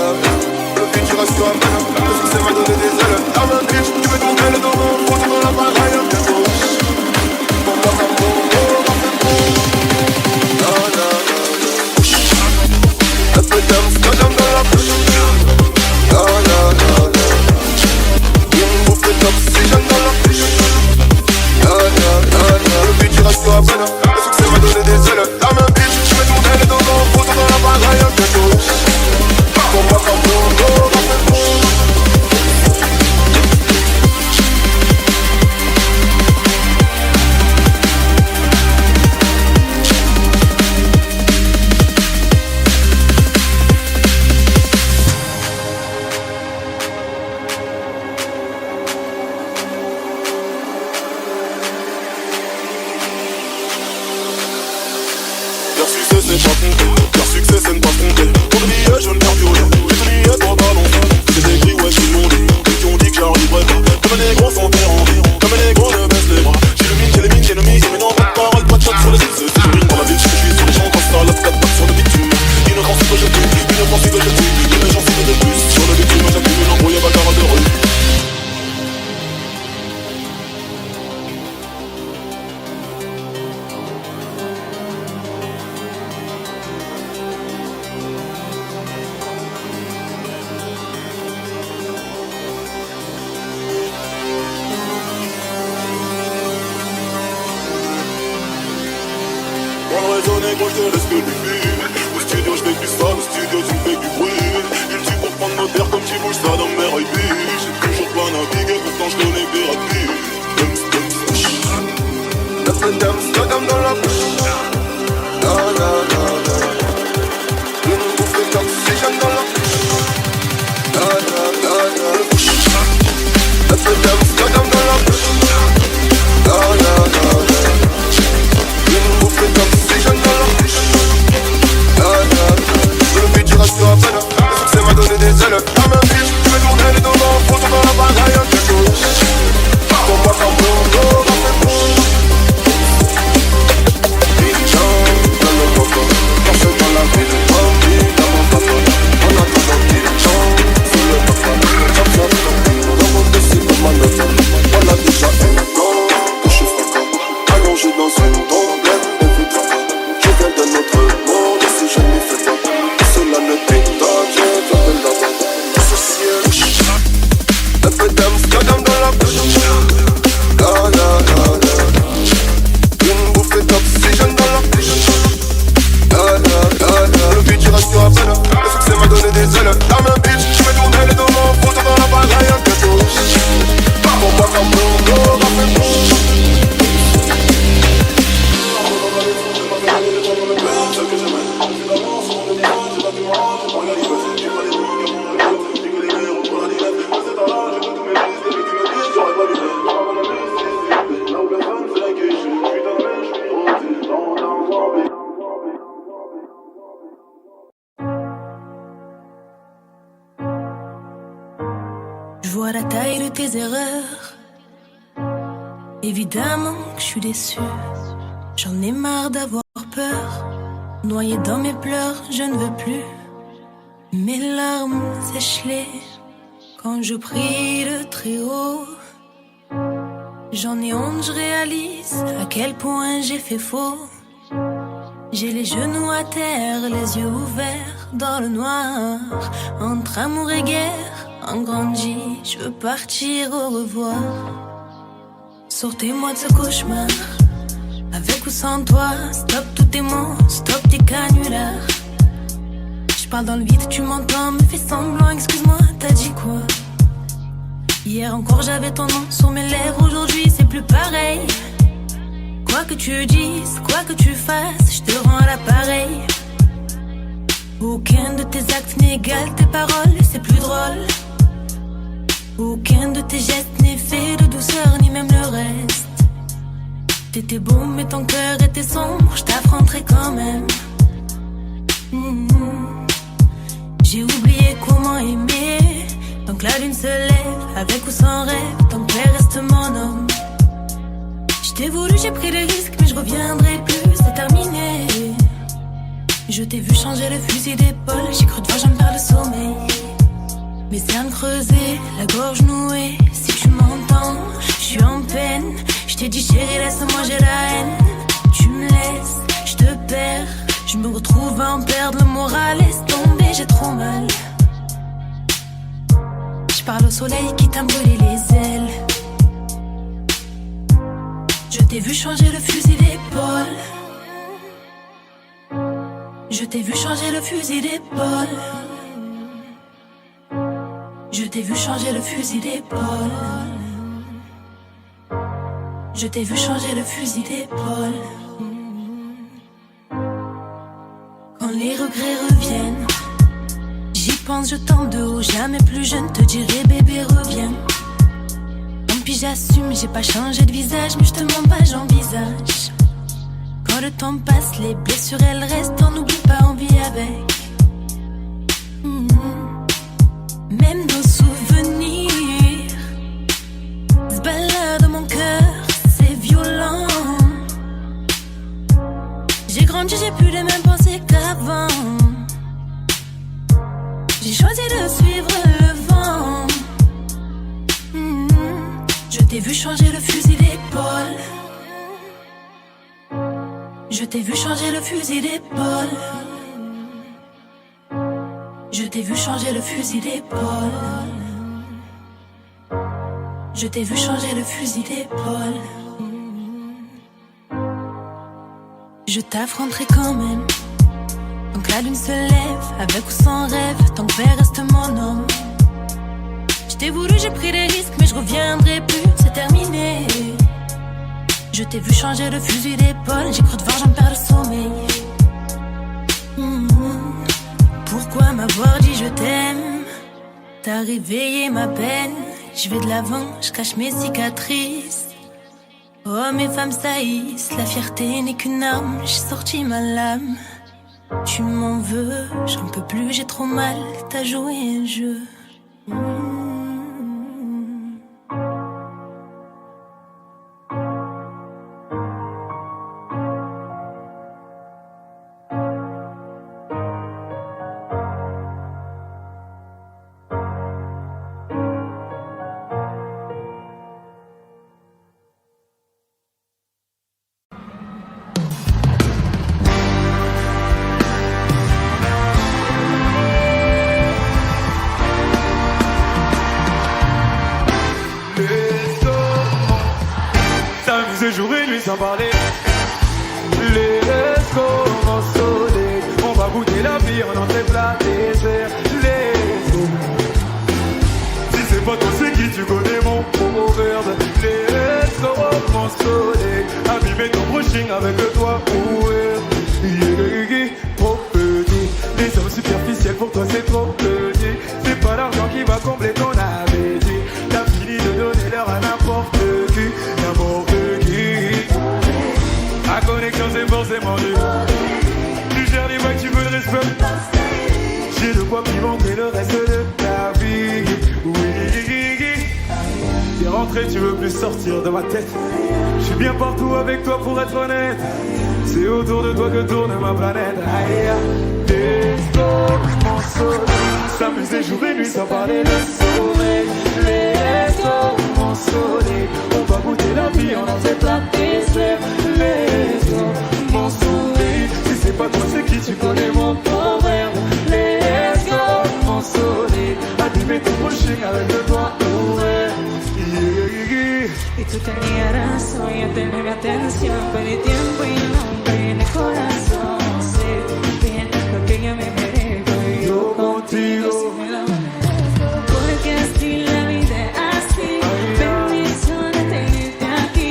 raisonner, moi je te laisse que du bide. Au studio je fais du sale, au studio tu me fais du bruit. Il tue pour prendre nos terres comme tu bouges ça dans mes rébits. J'ai toujours pas navigué, pourtant je connais des rapides. Amsterdam dans la bouche. La la la la. Une bouffée d'oxygène dans la bouche. La la la la. Amsterdam dans la bouche. La la la la. Une bouffée d'oxygène dans la bouche. La la la. Le beat ira sur la peine. Le succès m'a donné des ailes. La main bitch, tu veux tourner les dos dans le photo dans la bagaille. Un peu chaud. Pour moi comme Bruno, dans mes bouches. Marche dans la ville, bambine dans mon papa. En attendant qu'il chante, c'est le papa. J'absorbe ton vie, on remonte ici comme un autre. On a déjà un temps que je fais comme allongé dans une tombe. Écoute-toi, je viens d'un autre monde. Si je n'y fais pas, cela ne t'étonne. Je viens de là-bas, associé. Un peu d'Amsterdam dans la bouche. La la la la. Une bouffée d'oxygène dans la bouche. Le beat ira sur la peine. Le succès m'a donné des ailes. La main bitch, je vais tourner les deux mains. Photo dans la bagaille, un gâteau. Pour moi comme Bruno, dans mes bouches. Je vois la taille de tes erreurs. Évidemment que je suis déçue. J'en ai marre d'avoir peur. Noyé dans mes pleurs, je ne veux plus. Mes larmes sèchent-les quand je prie le très haut. J'en ai honte, je réalise à quel point j'ai fait faux. J'ai les genoux à terre, les yeux ouverts dans le noir. Entre amour et guerre, en grandi, je veux partir au revoir. Sortez-moi de ce cauchemar, avec ou sans toi. Stop tous tes mots, stop tes canulars. Je parle dans le vide, tu m'entends, me fais semblant, excuse-moi, t'as dit quoi? Hier encore j'avais ton nom sur mes lèvres, aujourd'hui c'est plus pareil. Quoi que tu dises, quoi que tu fasses, je te rends l'appareil. Aucun de tes actes n'égale tes paroles, c'est plus drôle. Aucun de tes gestes n'est fait de douceur, ni même le reste. T'étais beau mais ton cœur était sombre, je t'affronterai quand même. J'ai oublié comment aimer. Tant que la lune se lève, avec ou sans rêve, ton père reste mon homme. Je t'ai voulu, j'ai pris des risques, mais je reviendrai plus, c'est terminé. Je t'ai vu changer le fusil d'épaule, j'ai cru te voir, j'en perds le sommeil. Mes cernes creusées, la gorge nouée, si tu m'entends, je suis en peine. Je t'ai dit chérie, laisse-moi, j'ai la haine. Tu me laisses, je te perds. Je me retrouve à en perdre le moral, laisse tomber, j'ai trop mal. Je parle au soleil qui t'a brûlé les ailes. Je t'ai vu changer le fusil d'épaule. Je t'ai vu changer le fusil d'épaule. Je t'ai vu changer le fusil d'épaule. Je t'ai vu changer le fusil d'épaule. Quand les regrets reviennent, j'y pense, je tombe de haut. Jamais plus je ne te dirai bébé reviens. Tant pis j'assume, j'ai pas changé de visage, mais je te mens pas, j'envisage. Quand le temps passe, les blessures elles restent, on n'oublie pas, on vit avec. Même nos souvenirs se baladent dans mon cœur, c'est violent. J'ai grandi, j'ai plus les mêmes pensées qu'avant. J'ai choisi de suivre le vent. Je t'ai vu changer le fusil d'épaule. Je t'ai vu changer le fusil d'épaule. Je t'ai vu changer le fusil d'épaule. Je t'ai vu changer le fusil d'épaule. Je t'affronterai quand même. Tant que la lune se lève, avec ou sans rêve, tant que verre reste mon homme. Je t'ai voulu, j'ai pris des risques, mais je reviendrai plus, c'est terminé. Je t'ai vu changer le fusil d'épaule, j'ai cru devoir, j'en perds le sommeil. Pourquoi m'avoir dit je t'aime? T'as réveillé ma peine, je vais de l'avant, je cache mes cicatrices. Oh, mes femmes saillissent, la fierté n'est qu'une arme, j'ai sorti ma lame. Tu m'en veux, j'en peux plus, j'ai trop mal, t'as joué un jeu. Jour et nuit sans parler. Les commencent sonner. On va goûter la vie en entrée plat désert. Les si c'est pas toi c'est qui tu connais mon proverbe. Les commencent sonner. Abîmer ton brushing avec le toit ouvert. Trop petit. Les hommes superficiels pour toi c'est trop petit. C'est pas l'argent qui va combler ton appétit. T'as fini de donner l'heure à n'importe qui. La connexion c'est forcément dur. Tu gères les vagues, tu veux le respect. J'ai de quoi pimenter le reste de ta vie. Oui. T'es rentré, tu veux plus sortir de ma tête. Je suis bien partout avec toi pour être honnête. C'est autour de toi que tourne ma planète. Mon soleil, s'amuser jour et nuit sans parler de sommeil. Mon soleil, on va goûter la vie en entier plat désert. Mon soleil, si c'est pas toi c'est qui tu connais mon proverbe. Mon soleil, abîmer ton brushing avec le doigt ouvert. Y tú tenías razón y tener mi atención. Perdí tiempo y no hombre en el corazón. Sé bien lo que yo me merezco y yo contigo si me lo merezco. Porque así la vida es así. Bendición de tenerte aquí.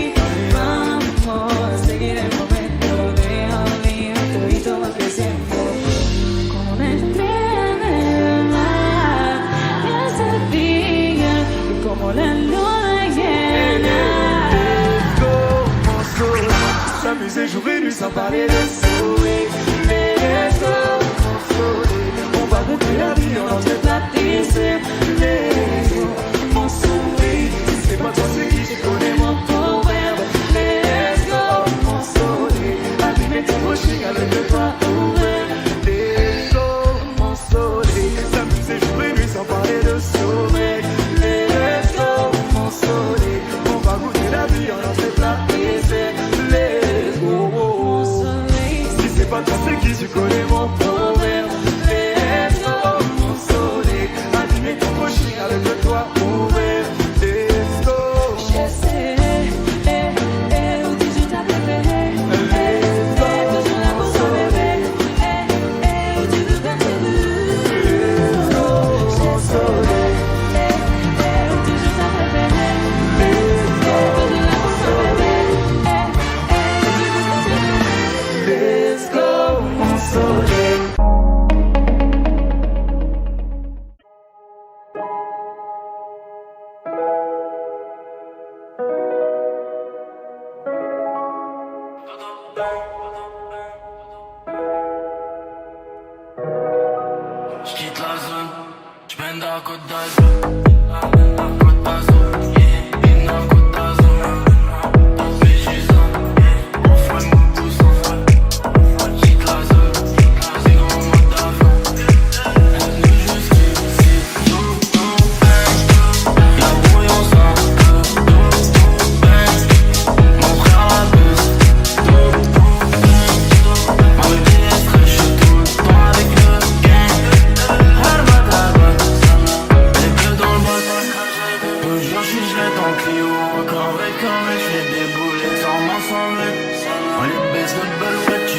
Vamos a seguir el momento. Deja mío, todo va creciendo. Como una estrella del mar. Ya sabía que como la luna llena. S'amuser jour et nuit sans parler de sourire. Les mon soleil, on va goûter la vie en entier plat désert. Mon soleil, si c'est pas toi c'est qui tu connais mon proverbe. Mon soleil, abîmer ton brushing avec le toit ouvert. Mon soleil, s'amuser jour et nuit sans parler de sommeil. Mon soleil, on va goûter la vie en entier plat désert. C'est pas toi c'est qui tu connais mon proverbe. Mon soleil, abîmer ton brushing avec le toit ouvert. Let's go. Je sais, où tu t'as préféré. Toujours là pour toi bébé. Où tu veux comme tu veux. Je sais, où toujours t'as préféré. Toujours là pour toi bébé. Let's go, mon soleil. J'quitte la zone, j'mène dans la côte d'Azur. Côte d'Azur, yeah, in la côte d'Azur. Mais j'suis là, on fait mon pouce en fait. J'quitte la zone, c'est grand mode d'avion. On est juste ici, y'a brouillon ça. Mon frère la buse. Ma bébé est fraîche, j'suis tout le temps avec le gang. Les bleus dans le bot. Toujours j'suis gelé dans le Clio. Corvette, j'fais des boulettes sans m'assembler. On les baisse de belle, ouais, tu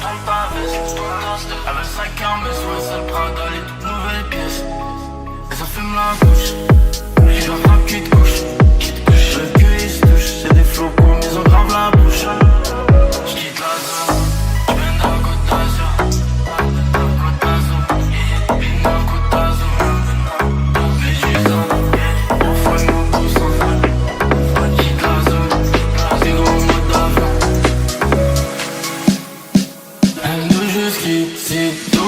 tourne ta veste. Elle veut 5 ans, mais sur le seul Prada, les toutes nouvelles pièces. Et ça fume la couche. J'ai la frappe qui te couche. Le cul il se touche, c'est des flocons, ils ont grave la bouche. J'quitte la zone, j'viens de la Côte d'Azur. Côte d'Azur, Bina Côte d'Azur. Médusa, on fait mon pouce en fait. J'quitte la zone, c'est gros mode d'avion. Elle nous jusqu'ici, tout.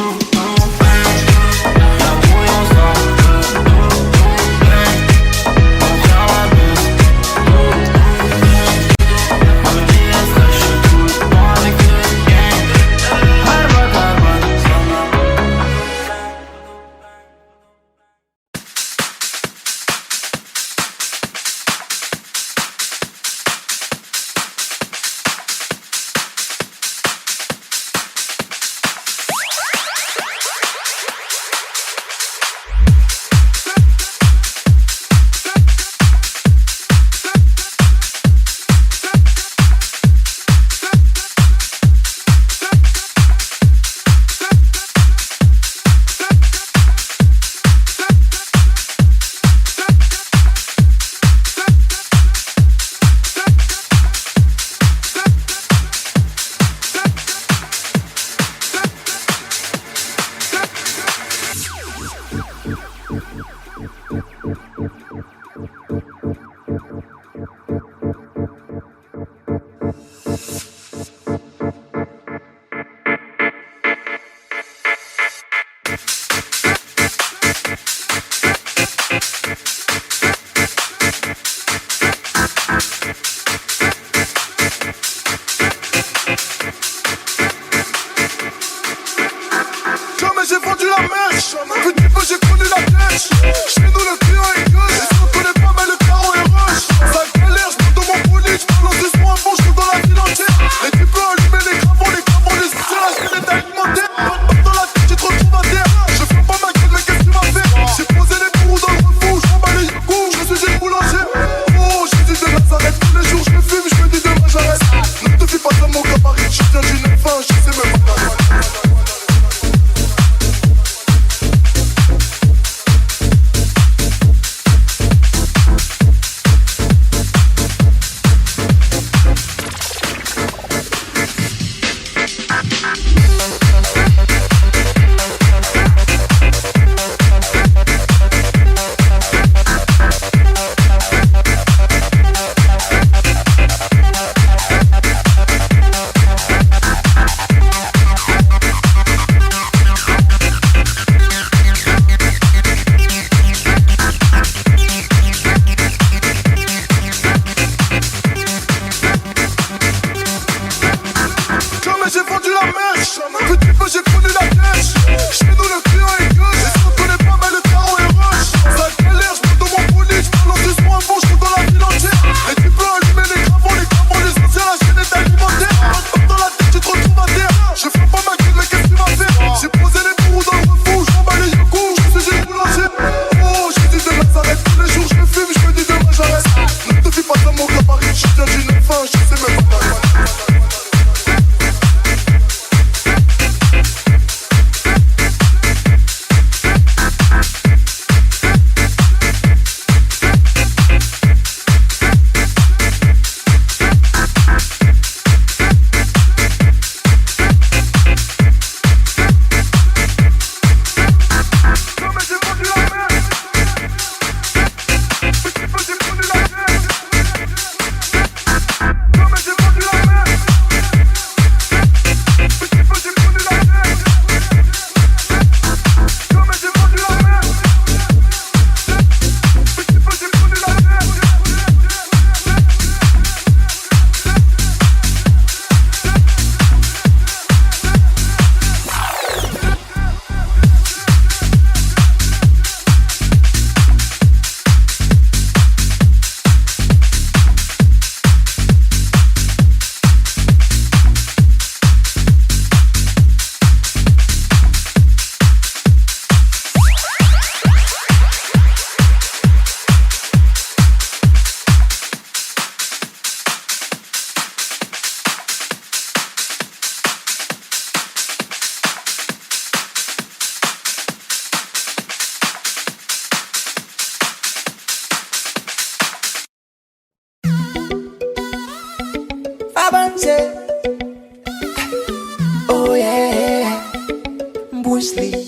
Bruce Lee.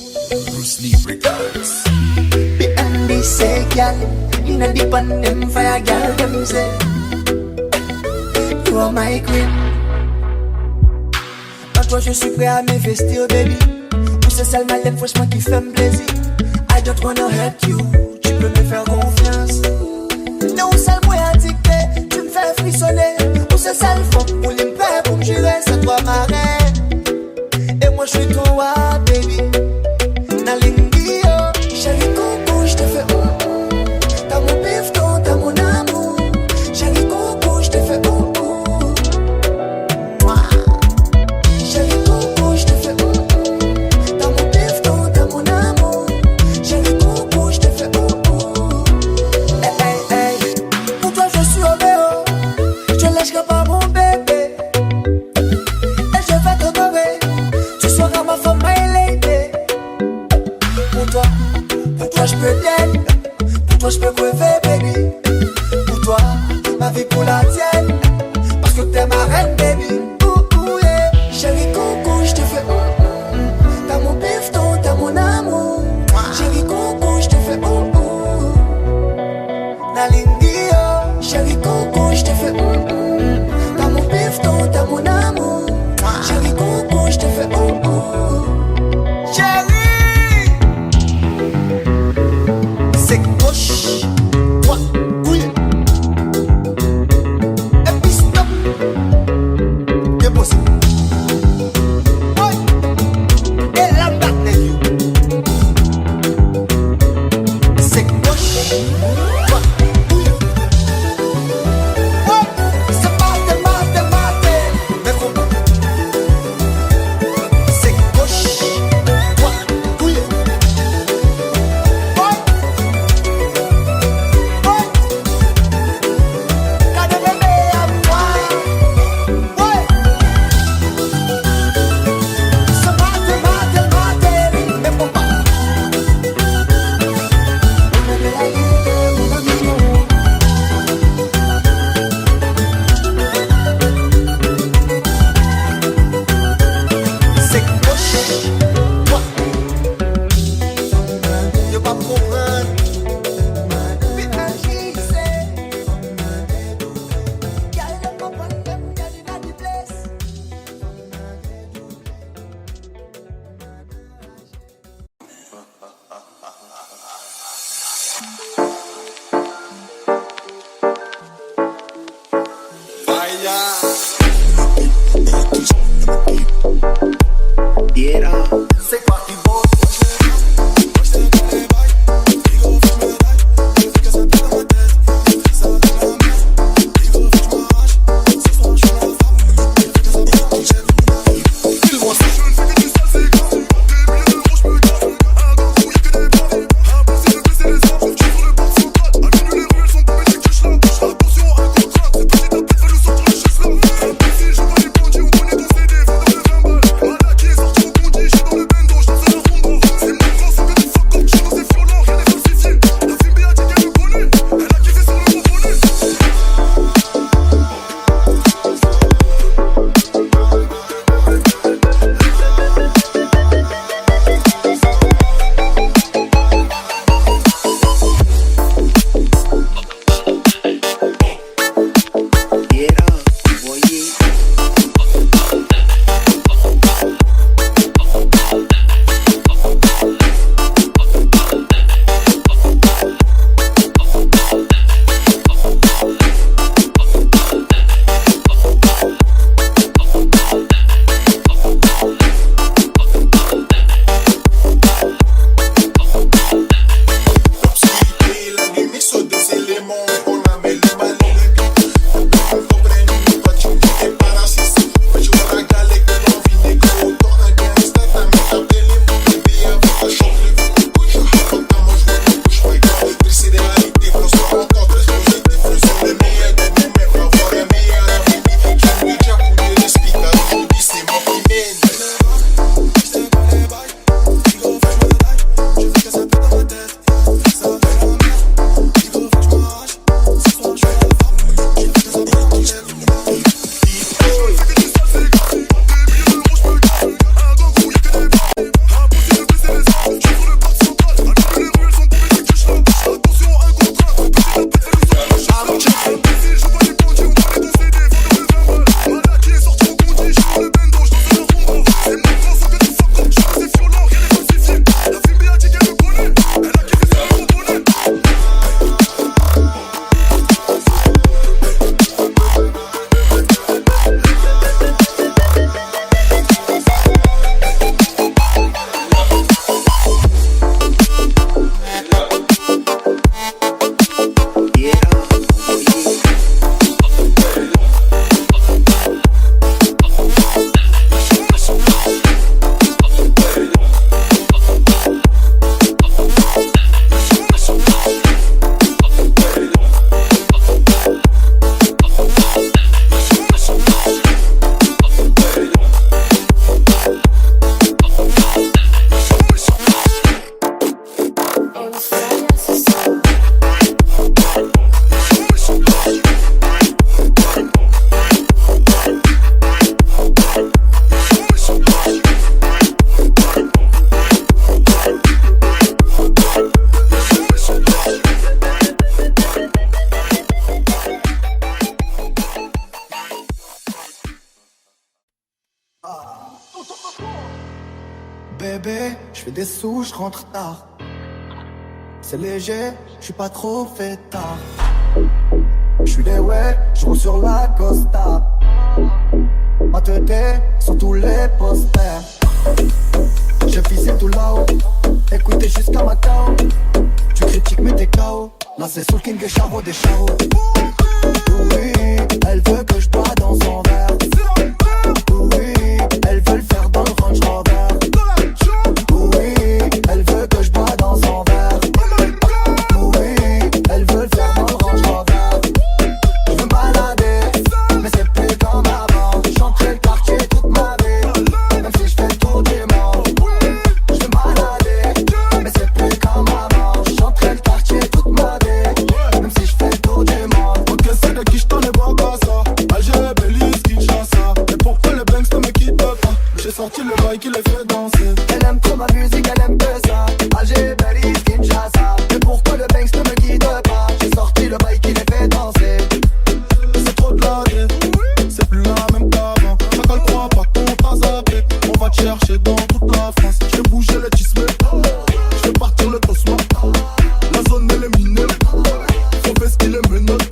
Bruce Lee Records. Behind the say, girl, inna the pan them fire, girl, them say you are my queen. À toi je suis prêt à m'investir, baby. Pour ce sale malin, franchement qui fait me plaisir. I don't wanna hurt you, tu peux me faire confiance. Non, sale moi addicté, tu me fais frissonner. Pour ce sale fond, pour les pères, pour me jurer, c'est toi ma reine. Et moi je suis toi, baby. Nalingio, chérie coco, je te fais t'as mon pifton, t'as mon amour. Chérie coco, je te fais Chérie coco, je te fais t'as mon pifton, t'as mon amour. Chérie coco, je te fais hey, hey, hey. Pour toi je suis obéo, je te lâcherai pas mon bébé. Et je vais t'adorer, tu seras ma femme, my lady. Pour toi je peux bien, pour toi je peux crever, baby. Pour toi, ma vie pour la tienne, parce que t'es ma reine, baby. Yeah. Chérie coco, je te fais t'as mon pifton, t'as mon amour. Chérie coco, je te fais Nalindio, chérie coco, je te fais t'as mon pifton, t'as mon amour. Chérie coco, je te fais Chérie, c'est gauche, droite, couille. Et puis stop. Bien bossé. Ouais. Et la batte you. C'est gauche, droite, couille. Ouais. C'est mate. Mais comment? C'est gauche, droite, couille. Ouais. Cada bebé à moi. Ouais. C'est mate. Mais pourquoi? On est la guerre, mon ami. C'est gauche, droite. Yo pas comprendre. C'est parti, bon. Attention, bébé, je fais des sous, je rentre tard. C'est léger, je suis pas trop fêtard. Je suis des ouais, je roule sur la Costa. Ma tête sur tous les posters. Je visite tout là-haut, écoutez jusqu'à Macao. Tu critiques mais t'es KO. Là c'est Soul King et Charo des Charo. Oui, elle veut que je bois dans son verre. Oui, elle veut le faire dans le Range Rover. Oui, elle veut que je bois dans son verre. Oui, elle veut le faire dans le Range Rover. Je veux me balader, mais c'est plus comme avant. J'entrais le quartier toute ma vie, même si je fais le tour du monde. Je veux me balader, mais c'est plus comme avant. J'entrais le quartier toute ma vie, même si je fais le tour du monde. Ok, c'est de qui je t'en ai pas qu'à ça. Alger, Belize, Kinshasa. Et pourquoi le Banks ne me quitte pas? J'ai sorti le bail qui les fait danser. Elle aime trop ma musique, elle aime que ça. Alger, Belize, Kinshasa. Mais pourquoi le Banks ne me guide pas? J'ai sorti le bail qui les fait danser. C'est trop de la tête, c'est plus la même qu'avant. Chacal croit pas qu'on t'a zappé. On va te chercher dans toute la France. Je vais bouger les tismes, je vais partir le tosma. La zone elle est minée, faut vestir les menottes.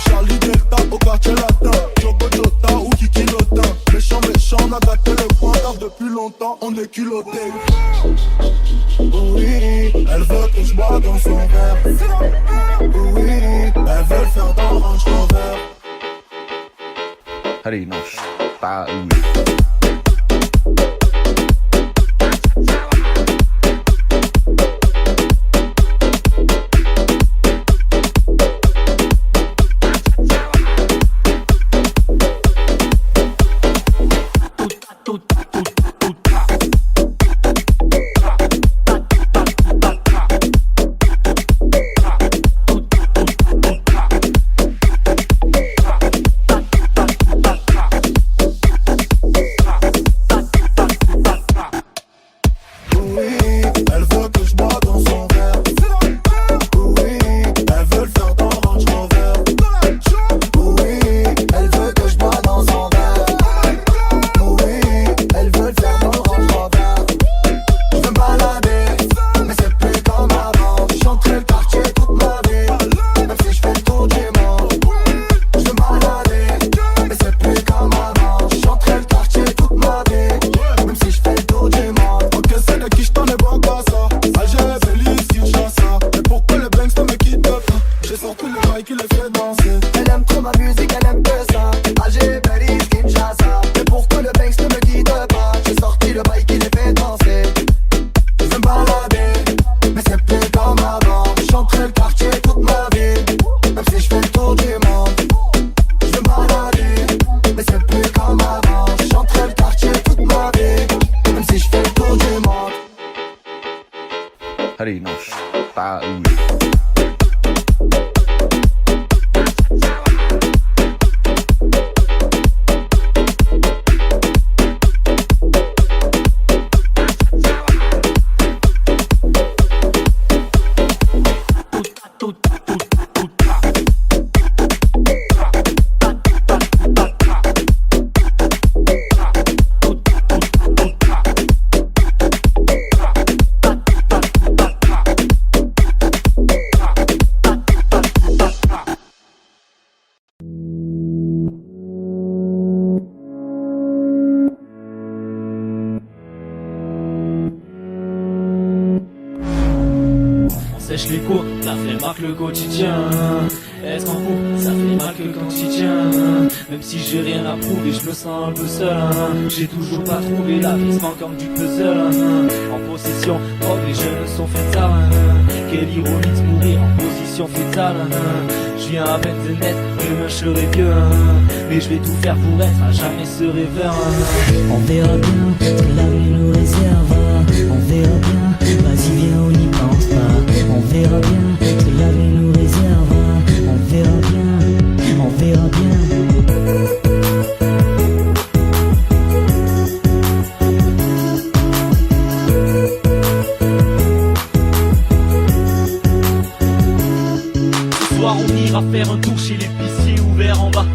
Charlie Delta au quartier latin. Jogo Jota ou Kiki Lotin. Méchant, on a gâté le coin car depuis longtemps on est culotté. Oui, elle veut que je bois dans son verre. Oui, elle veut le faire dans le Range Rover. Allez, non, pas où. Allez, non, pas où. Sèche les cours, ça fait marque le quotidien. Être en couple, ça fait mal que quand tu tiens. Même si j'ai rien à prouver, je me sens un peu seul. J'ai toujours pas trouvé la vie, comme du puzzle. En possession, oh les jeunes sont fêtards. Quelle ironie de mourir en position fétale. Je viens à peine de naître, demain je serai vieux. Mais je vais tout faire pour être à jamais ce rêveur. On verra bien ce que la vie nous réserve. On verra bien, vas-y viens on n'y pense pas. On verra bien ce que la vie nous réserve. On verra bien, on verra bien. Ce soir on ira faire un tour chez l'épicier ouvert en bas.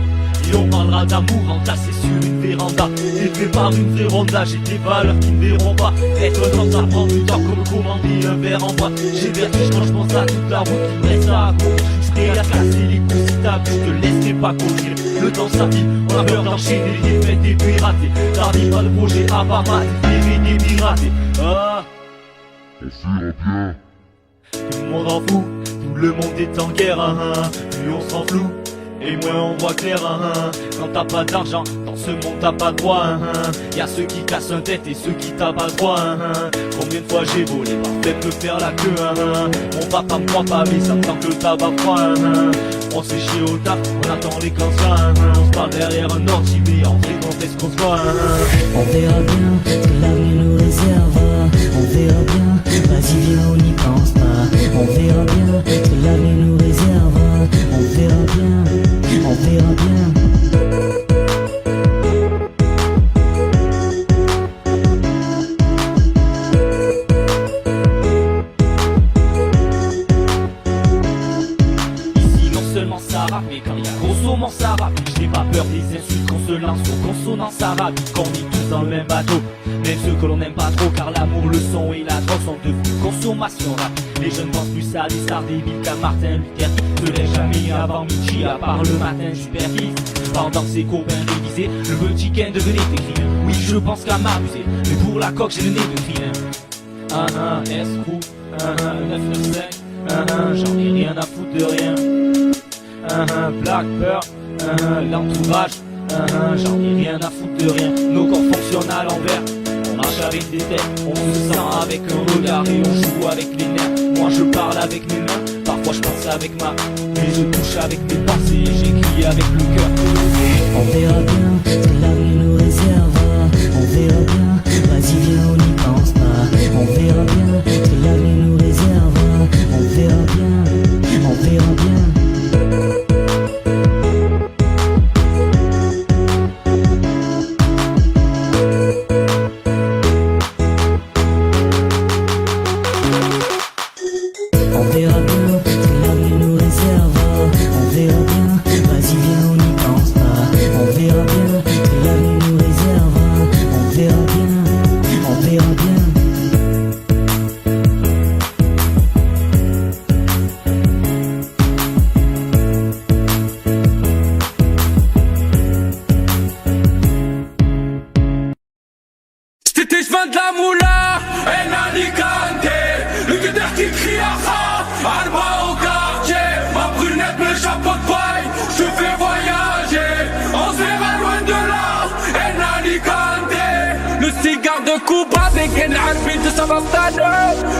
Et on parlera pas d'amour entassé sur une véranda. Élevé par une vraie ronda, j'ai des valeurs qui ne verront pas. Être un homme, ça prend du temps comme commander un verre en bois. J'ai vertige quand je pense à toute la route qui me reste à courir. Je serai à casser les coups si t'as je te laisserai pas courir. Le temps s'habille, on a peur d'enchaîner les défaites et pirater. T'arrives pas le projet à pas mal, des piratés. Ah, on fera bien. tout le monde en fout, tout le monde est en guerre, plus on s'en floue, et moins on voit clair, Quand t'as pas d'argent, dans ce monde t'as pas droit, Y'a ceux qui cassent un tête et ceux qui tapent pas droit, Combien de fois j'ai volé, parfait me faire la queue, Mon papa me croit pas, mais ça me tend que le tabac froid, On s'est chié au taf, on attend les cancers, On se parle derrière un ordi, mais en vrai quand est-ce qu'on se voit, On verra bien ce que l'avenir nous réserve. On verra bien, vas-y viens on n'y pense pas. On verra bien ce que l'avenir nous réserve. On verra bien, on verra bien. Ça rappe, mais quand il y a consommant ça rappe. J'ai pas peur des insultes qu'on se lance aux consonances arabes. Qu'on est tous dans le même bateau, même ceux que l'on n'aime pas trop. Car l'amour, le son et la drogue sont devenus consommation rap. Les jeunes pensent plus à des stars débiles qu'à Martin Luther King. Ne l'ai jamais avant Michi, à part le matin supervise. Pendant que ses copains révisaient, le petit Ken devenait écrivain. Oui, je pense qu'à m'amuser, mais pour la coque, j'ai le nez de vilain. S-Crew, 995, j'en ai rien à foutre de rien. Black Pearl, l'entourage, j'en ai rien à foutre de rien. Nos corps fonctionnent à l'envers, on marche avec des têtes, on se sent avec un regard et on joue avec les nerfs. Moi je parle avec mes mains, parfois je pense avec ma, mais je touche avec mes pensées et j'écris avec le cœur. On verra bien ce que l'avenir nous réserve. On verra bien, vas-y viens on n'y pense pas. On verra bien ce que l'avenir nous réserve. On verra bien, on verra bien.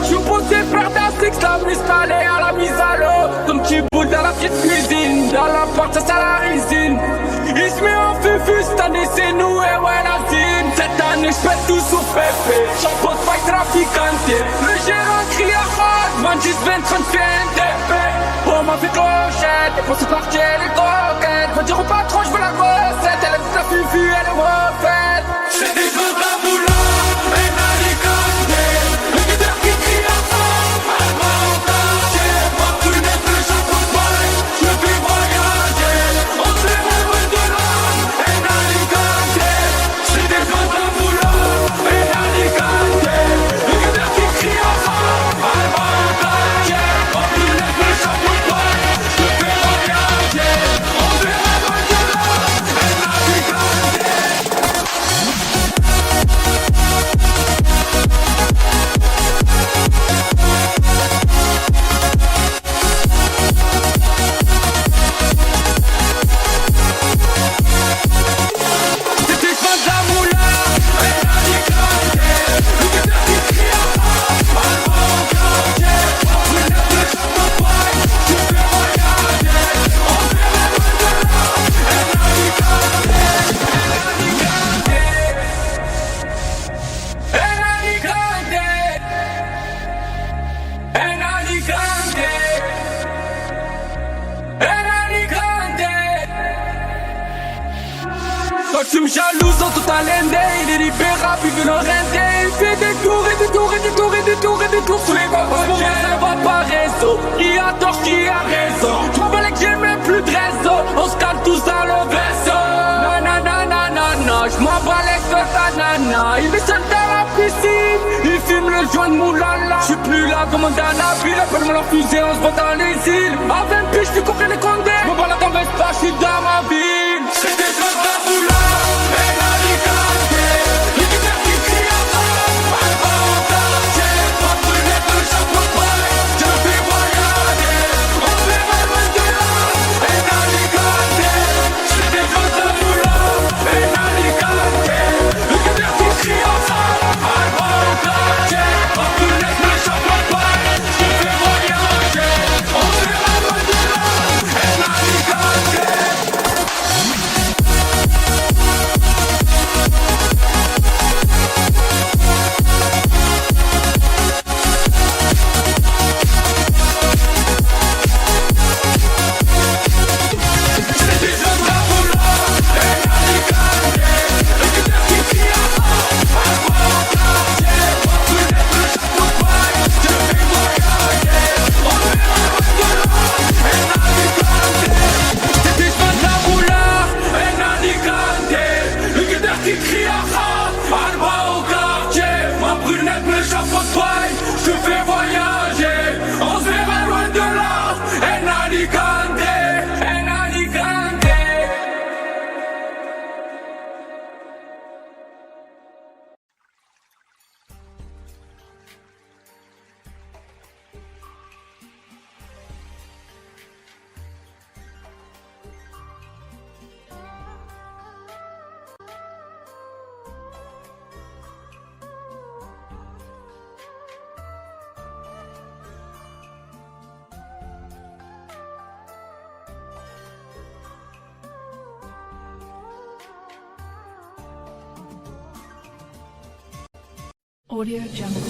Je suis poussé faire d'un six, la mise installée à la mise à l'eau. Comme petit boule dans la petite cuisine, dans la porte ça sent la résine. Il se met en fufu, cette année c'est nous et ouais la zine. Cette année j'pète tout sous pépé, j'en pose pas traficante. Le gérant crie à rose, man 10, 20, 30 fait un TP. On m'a fait clochette, et pour se partir les coquettes. Faut dire au patron j'veux la recette, elle est la fufu, elle est refaite. C'est des choses de la moula, et Nalicante. Tu me jalouses en tout à l'endé, il est libérable, il veut le render. Il fait des tours et des tours et des tours et des tours et des tours sous les balles. Ça va pas réseau, qui a tort, qui a raison. Je m'en que j'ai même plus de réseau, on se calme tous dans le vaisseau. Havana. Il est seul dans la piscine, il fume le joint de Moulala. J'suis plus là comme dans la ville, appelle-moi la fusée, on se voit dans les îles. À 20 piges, tu comprends les condés. Mon balade en Vespa, j'suis dans ma ville. C'est des choses d'Aboula, mais la ligante. L'univers qui crie à mort, elle va en quartier. Pas brûler de chapeau de paille, je fais voyager. On verra loin de là, et la ligante. C'est des choses d'Aboula, et la ligante. L'univers qui crie à mort, elle va en quartier. Pas brûler de chapeau de paille, je fais voyager. On verra loin de là, et la ligante. Je fais voyager, on se verra loin de là. En Alicante, en Alicante. Audio Jungle.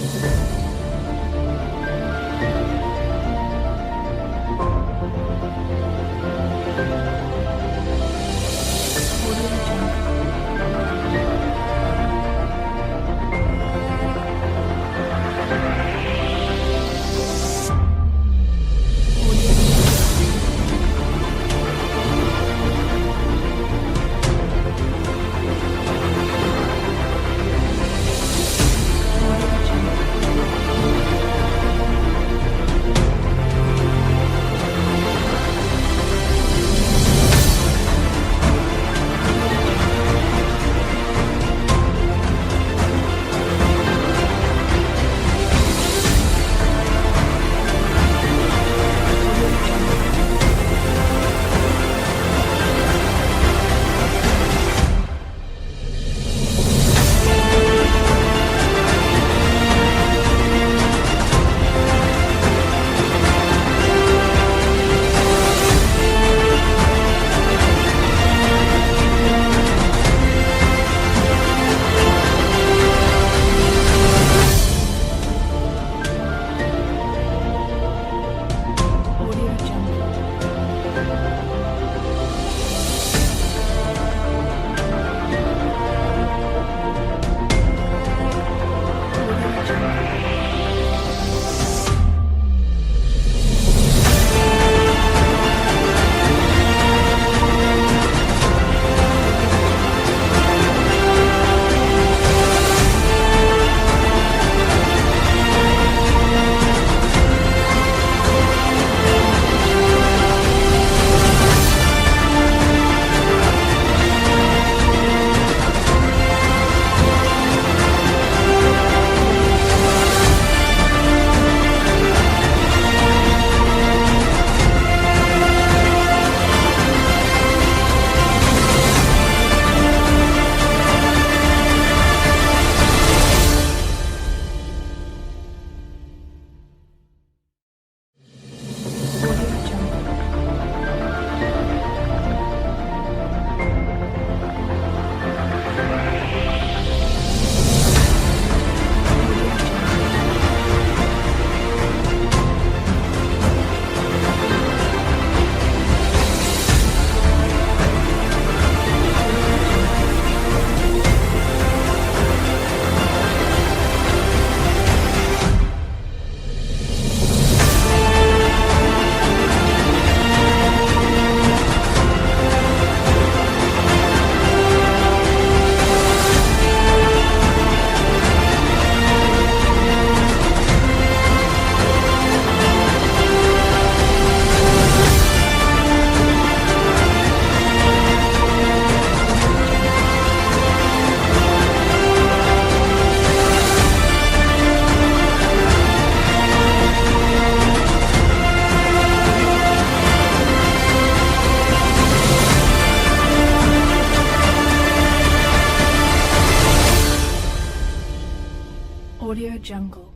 Audio Jungle.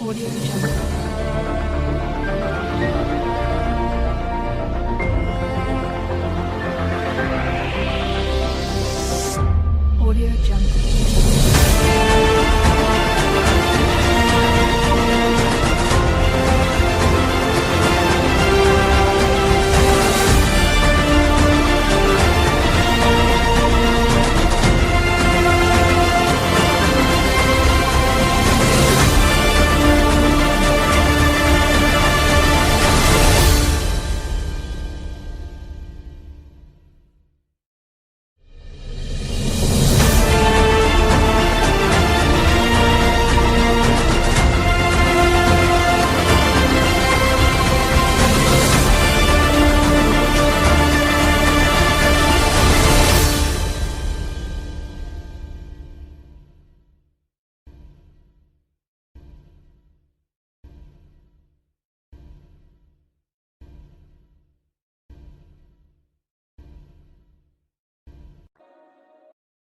Audio Jungle.